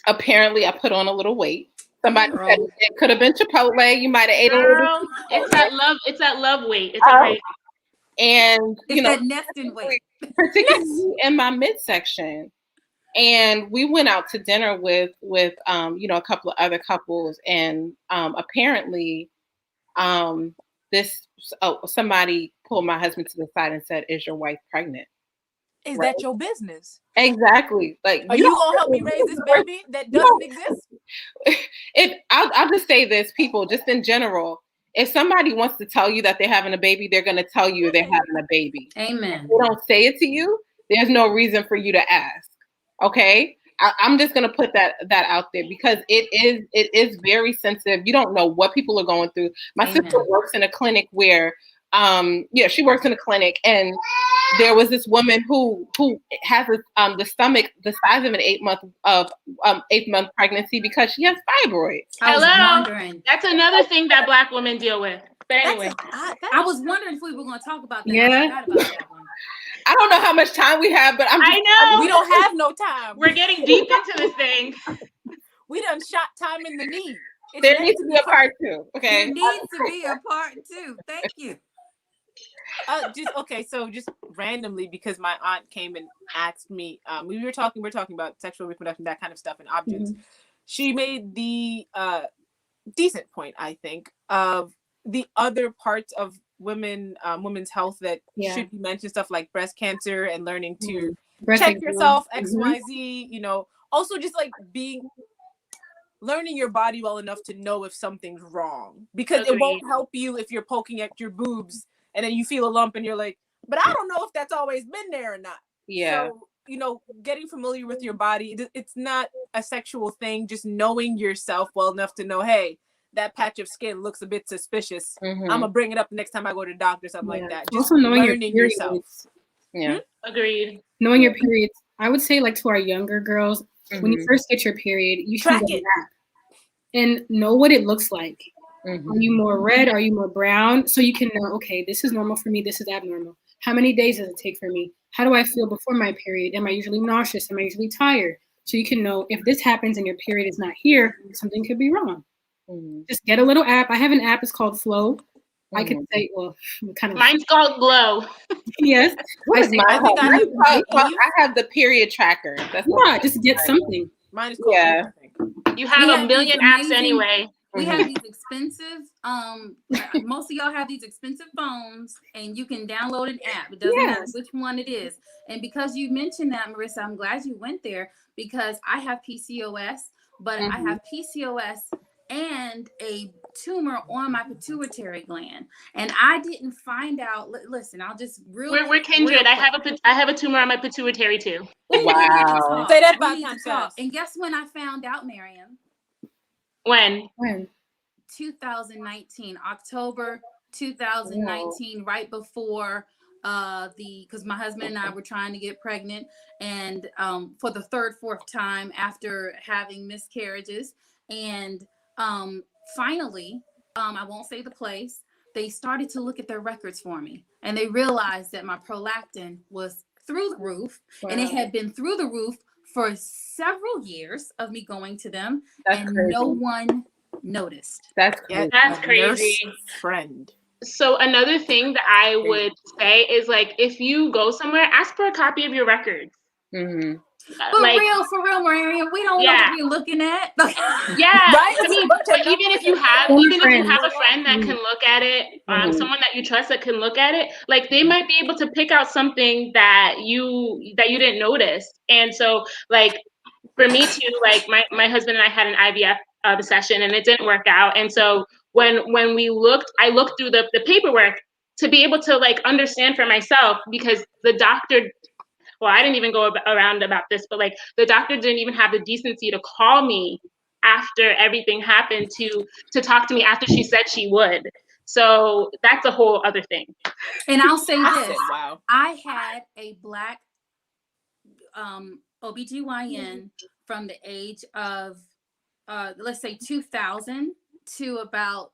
apparently I put on a little weight. Somebody said it could have been Chipotle. You might have ate a little. It's that love weight. It's okay. And it's that nesting weight, particularly in my midsection. And we went out to dinner with a couple of other couples, and apparently somebody pulled my husband to the side and said, "Is your wife pregnant?" Is that your business? Exactly. Like, are you gonna help me raise this baby that doesn't exist? I'll just say this, people, just in general. If somebody wants to tell you that they're having a baby, they're going to tell you they're having a baby. Amen. If they don't say it to you, there's no reason for you to ask. Okay? I'm just going to put that out there because it is very sensitive. You don't know what people are going through. My sister works in a clinic where, she works in a clinic, and there was this woman who has the stomach the size of an 8-month pregnancy because she has fibroids. I was wondering. That's another thing that Black women deal with. But anyway, I was wondering if we were going to talk about that. Yeah. I forgot about that one. I don't know how much time we have, but I know We don't have no time. we're getting deep into this thing. We done shot time in the knee. there needs to be a part 2. Okay. There needs to be a part 2. Thank you. Just randomly, because my aunt came and asked me, we were talking about sexual reproduction, that kind of stuff, and objects. Mm-hmm. She made the decent point, I think, of the other parts of women's health that should be mentioned, stuff like breast cancer and learning to check yourself, XYZ, you know, also just like learning your body well enough to know if something's wrong, because it won't help you if you're poking at your boobs and then you feel a lump and you're like, but I don't know if that's always been there or not. Yeah. So, you know, getting familiar with your body, it's not a sexual thing, just knowing yourself well enough to know, hey, that patch of skin looks a bit suspicious. Mm-hmm. I'm gonna bring it up the next time I go to the doctor, something like that. Just also knowing learning your yourself. Yeah. Agreed. Knowing your periods. I would say, like, to our younger girls, when you first get your period, you should Track get it that and know what it looks like. Mm-hmm. Are you more red? Are you more brown? So you can know, okay, this is normal for me. This is abnormal. How many days does it take for me? How do I feel before my period? Am I usually nauseous? Am I usually tired? So you can know if this happens and your period is not here, something could be wrong. Mm-hmm. Just get a little app. I have an app. It's called F.L.O.W. I could say, well, kind of. Mine's called Glow. Yes. I have the period tracker. That's just get something. Mine is called Yeah. I think. You have a million apps anyway. We have these expensive, most of y'all have these expensive phones, and you can download an app. It doesn't matter which one it is. And because you mentioned that, Marissa, I'm glad you went there, because I have PCOS, but I have PCOS and a tumor on my pituitary gland. And I didn't find out, listen, I'll just We're kindred. I have a tumor on my pituitary too. Wow. Say that 5 times fast. And guess when I found out, Marion? When? 2019, October 2019, right before because my husband and I were trying to get pregnant, and for the 4th time after having miscarriages. And finally, I won't say the place, they started to look at their records for me, and they realized that my prolactin was through the roof. And it had been through the roof for several years of me going to them. That's crazy. No one noticed. That's crazy. That's crazy. Friend. So another thing that I would say is, like, if you go somewhere, ask for a copy of your records. Mm-hmm. For real, Marion, we don't know what we're looking at. Right? I mean, but even if you have a friend that can look at it, someone that you trust that can look at it, like, they might be able to pick out something that you didn't notice. And so, like, for me too, like, my husband and I had an IVF session, and it didn't work out. And so when I looked through the paperwork to be able to, like, understand for myself, because the doctor, well, I didn't even go around about this, but, like, the doctor didn't even have the decency to call me after everything happened to talk to me after she said she would. So that's a whole other thing. And I'll say this. Wow. I had a Black OBGYN from the age of, let's say 2000 to about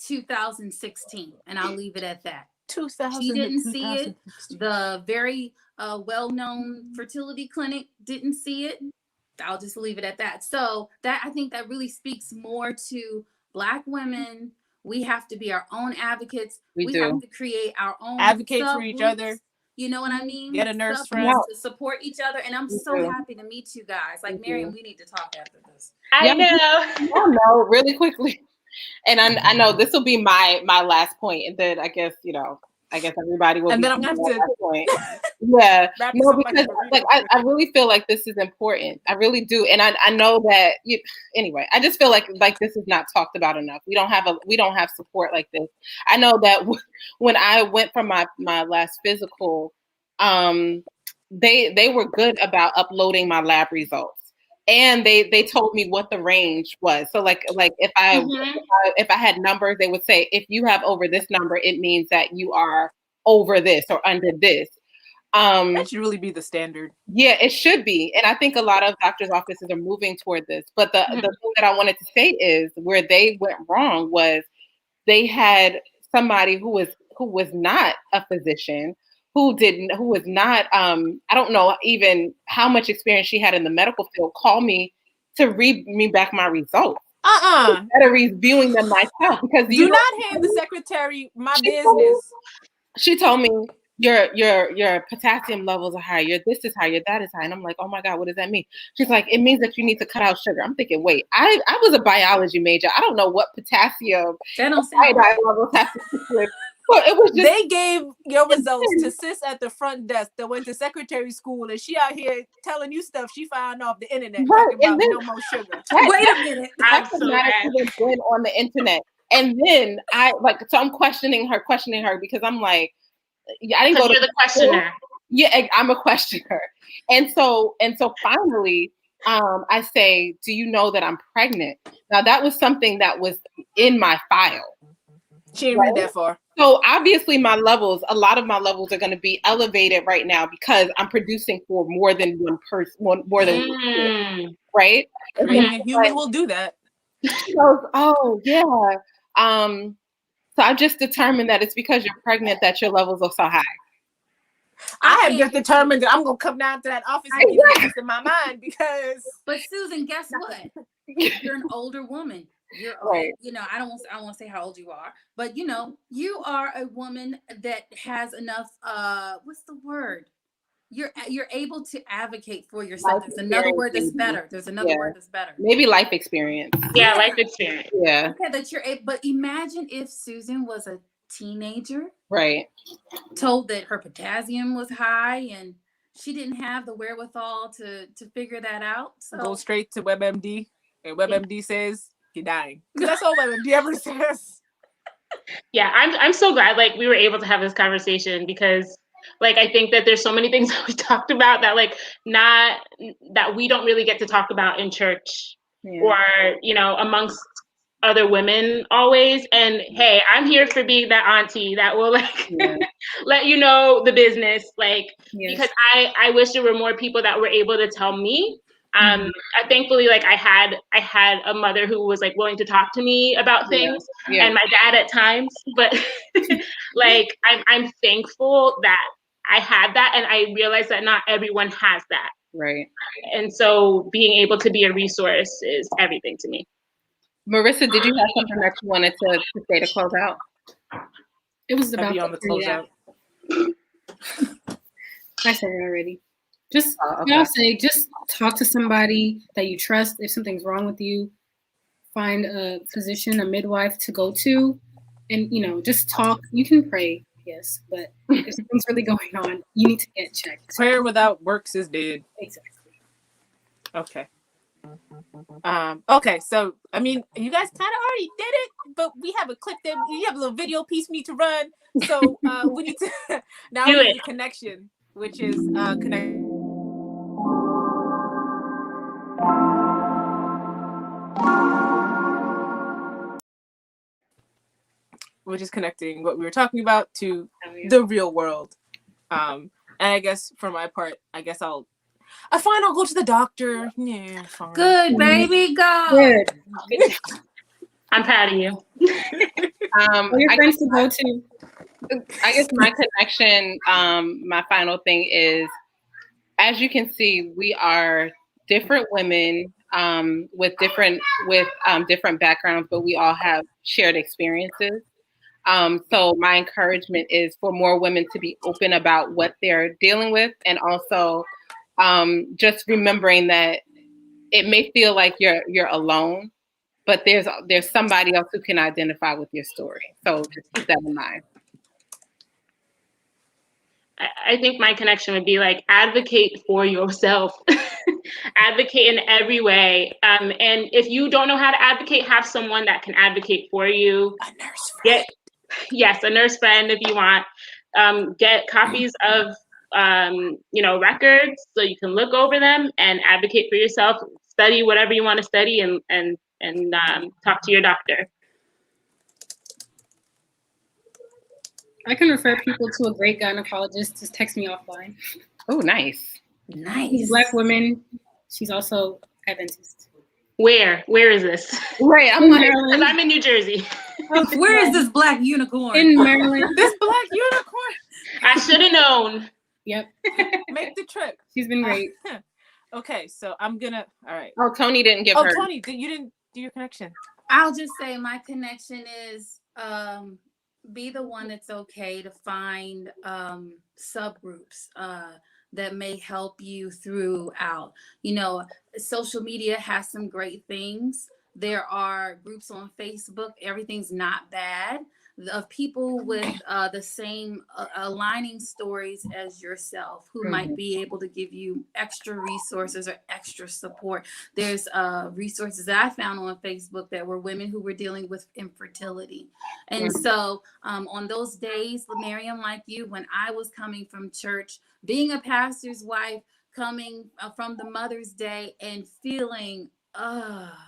2016. And I'll leave it at that. She didn't see it. The very well-known fertility clinic didn't see it. I'll just leave it at that. So that, I think that really speaks more to Black women. We have to be our own advocates. We have to create our own advocate for each other. You know what I mean? Get a nurse friend to support each other. And I'm so happy to meet you guys. Like, Marion, we need to talk after this. I know. I know, really quickly. And I know this will be my last point, and then I guess everybody will. And then I'm gonna have to point. Yeah, no, because like I really feel like this is important. I really do, and I know that. Anyway, I just feel like this is not talked about enough. We don't have support like this. I know that when I went for my last physical, they were good about uploading my lab results. And they told me what the range was. So like if I had numbers, they would say, if you have over this number, it means that you are over this or under this. That should really be the standard. Yeah, it should be. And I think a lot of doctors' offices are moving toward this. But the thing that I wanted to say is where they went wrong was they had somebody who was not a physician, who was not, I don't know even how much experience she had in the medical field, call me to read me back my results. Instead of reviewing them myself, because do not hand the secretary my business. She told me your potassium levels are high, your this is high, your that is high. And I'm like, oh my God, what does that mean? She's like, it means that you need to cut out sugar. I'm thinking, wait, I was a biology major. I don't know what potassium levels have to do with. Well, it was just, they gave your results to sis at the front desk that went to secretary school, and she out here telling you stuff she found off the internet, talking about no more sugar. Wait a minute. That could not have even been on the internet. And then so I'm questioning her because I'm like, I didn't go to the questioner. Yeah, I'm a questioner. And so finally, I say, do you know that I'm pregnant? Now that was something that was in my file. She didn't read that far. So obviously a lot of my levels are going to be elevated right now because I'm producing for more than one person, more than one person, right? A human will do that. She goes, oh yeah. So I just determined that it's because you're pregnant that your levels are so high. I have just determined that I'm gonna come down to that office and get this in my mind because. But Susan, guess what? You're an older woman. You're right. You know, I don't want to say how old you are, but you know, you are a woman that has enough. What's the word? You're able to advocate for yourself. There's another word that's better. There's another word that's better. Maybe life experience. Yeah, life experience. Yeah. Okay, that you're able, but imagine if Susan was a teenager, right? Told that her potassium was high and she didn't have the wherewithal to figure that out. So go straight to WebMD, and WebMD says you're dying. That's all WebMD ever says. Yeah, I'm so glad like we were able to have this conversation because like I think that there's so many things that we talked about that like that we don't really get to talk about in church or you know amongst other women always. And hey, I'm here for being that auntie that will like let you know the business, like because I wish there were more people that were able to tell me. Thankfully, like I had a mother who was like willing to talk to me about things, and my dad at times. But like I'm thankful that I had that, and I realized that not everyone has that. Right. And so being able to be a resource is everything to me. Marissa, did you have something that you wanted to say to close out? It was about on the closeout. I said it already. Just just talk to somebody that you trust. If something's wrong with you, find a physician, a midwife to go to, and you know, just talk. You can pray, yes, but if something's really going on, you need to get checked. Prayer without works is dead. Exactly. Okay. Okay, so I mean, you guys kind of already did it, but we have a clip that you have a little video piece we need to run. So we need to now we need the connection, which is connect. Which is connecting what we were talking about to the real world. And I guess for my part, I find I'll go to the doctor. Yeah, fine. Good, baby, go. Good. I'm proud of you. Your friends to go to. I guess my connection, my final thing is, as you can see, we are different women with different backgrounds, but we all have shared experiences. So my encouragement is for more women to be open about what they're dealing with, and also just remembering that it may feel like you're alone, but there's somebody else who can identify with your story. So just keep that in mind. I think my connection would be like advocate for yourself, advocate in every way. And if you don't know how to advocate, have someone that can advocate for you. A nurse friend. Yes, a nurse friend if you want. Get copies of records so you can look over them and advocate for yourself. Study whatever you want to study and talk to your doctor. I can refer people to a great gynecologist. Just text me offline. Oh, nice. She's a Black woman. She's also Adventist. Where is this? Right, I'm In like, Maryland. Because I'm in New Jersey. Where is this black unicorn? In Maryland. This Black unicorn. I should have known. Yep. Make the trip. She's been great. Okay, so I'm gonna. All right. oh, Tony didn't give Oh, her. Tony, you didn't do your connection. I'll just say my connection is be the one that's okay to find subgroups that may help you throughout. You know, social media has some great things. There are groups on Facebook, everything's not bad, of people with the same aligning stories as yourself who might be able to give you extra resources or extra support. There's resources that I found on Facebook that were women who were dealing with infertility. And so on those days, Marion, like you, when I was coming from church, being a pastor's wife, coming from the Mother's Day and feeling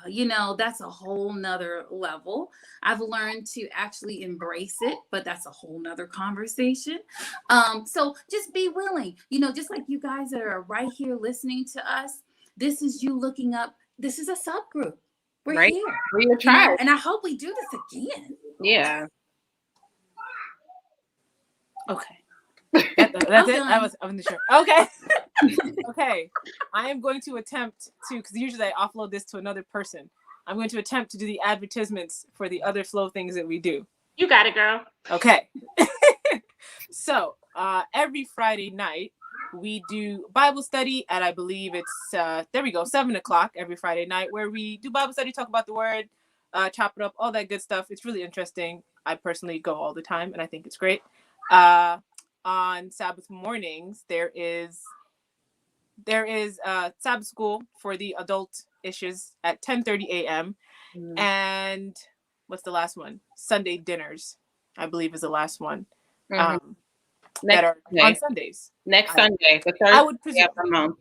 you know, that's a whole nother level. I've learned to actually embrace it, but that's a whole nother conversation. So just be willing, you know, just like you guys that are right here listening to us, this is you looking up, this is a subgroup. We're Right. here. We're your tribe. And I hope we do this again. Yeah. Okay. That's it. I wasn't sure. Okay. Okay. I am going to attempt to, because usually I offload this to another person. I'm going to attempt to do the advertisements for the other F.L.O.W things that we do. You got it, girl. Okay. So every Friday night we do Bible study at, I believe it's 7:00 every Friday night, where we do Bible study, talk about the word, chop it up, all that good stuff. It's really interesting. I personally go all the time and I think it's great. On Sabbath mornings, there is Sabbath school for the adult issues at 10:30 a.m. And what's the last one? Sunday dinners, I believe, is the last one. That are on Sundays. Next Sunday, the third. I would presume. Every month.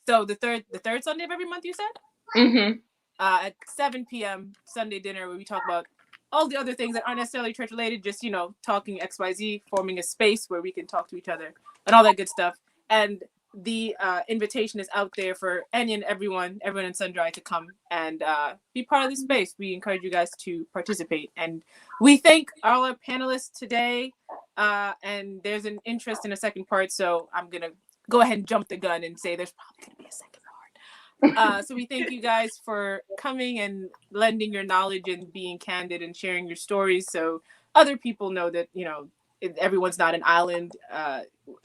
So the third Sunday of every month, you said? Mm-hmm. At 7 p.m. Sunday dinner, where we talk about all the other things that aren't necessarily church related, just, you know, talking XYZ, forming a space where we can talk to each other and all that good stuff. And the invitation is out there for any and everyone in Sundry to come and be part of the space. We encourage you guys to participate. And we thank all our panelists today. And there's an interest in a second part, so I'm going to go ahead and jump the gun and say there's probably going to be a second part. So we thank you guys for coming and lending your knowledge and being candid and sharing your stories, so other people know that, you know, everyone's not an island.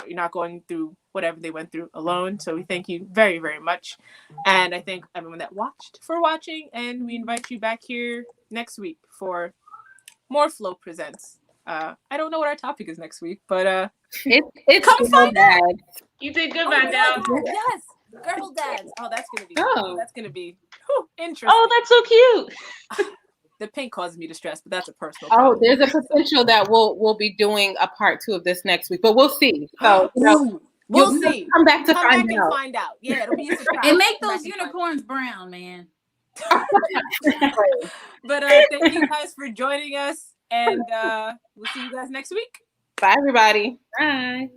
You're not going through whatever they went through alone. So we thank you very, very much. And I thank everyone that watched for watching, and we invite you back here next week for more F.L.O.W Presents. I don't know what our topic is next week, but it's come find out. You did good, Oh, Vandal. yes, girl dads. Oh, that's gonna be interesting. Oh, that's so cute. The pink causes me distress, but that's a personal Oh, problem. there's a potential that we'll be doing a part 2 of this next week, but we'll see. So we'll see. Come back to Come find back out. and find out. Yeah, it'll be a surprise. And make Come those back and find unicorns brown, man. But thank you guys for joining us, and we'll see you guys next week. Bye, everybody. Bye.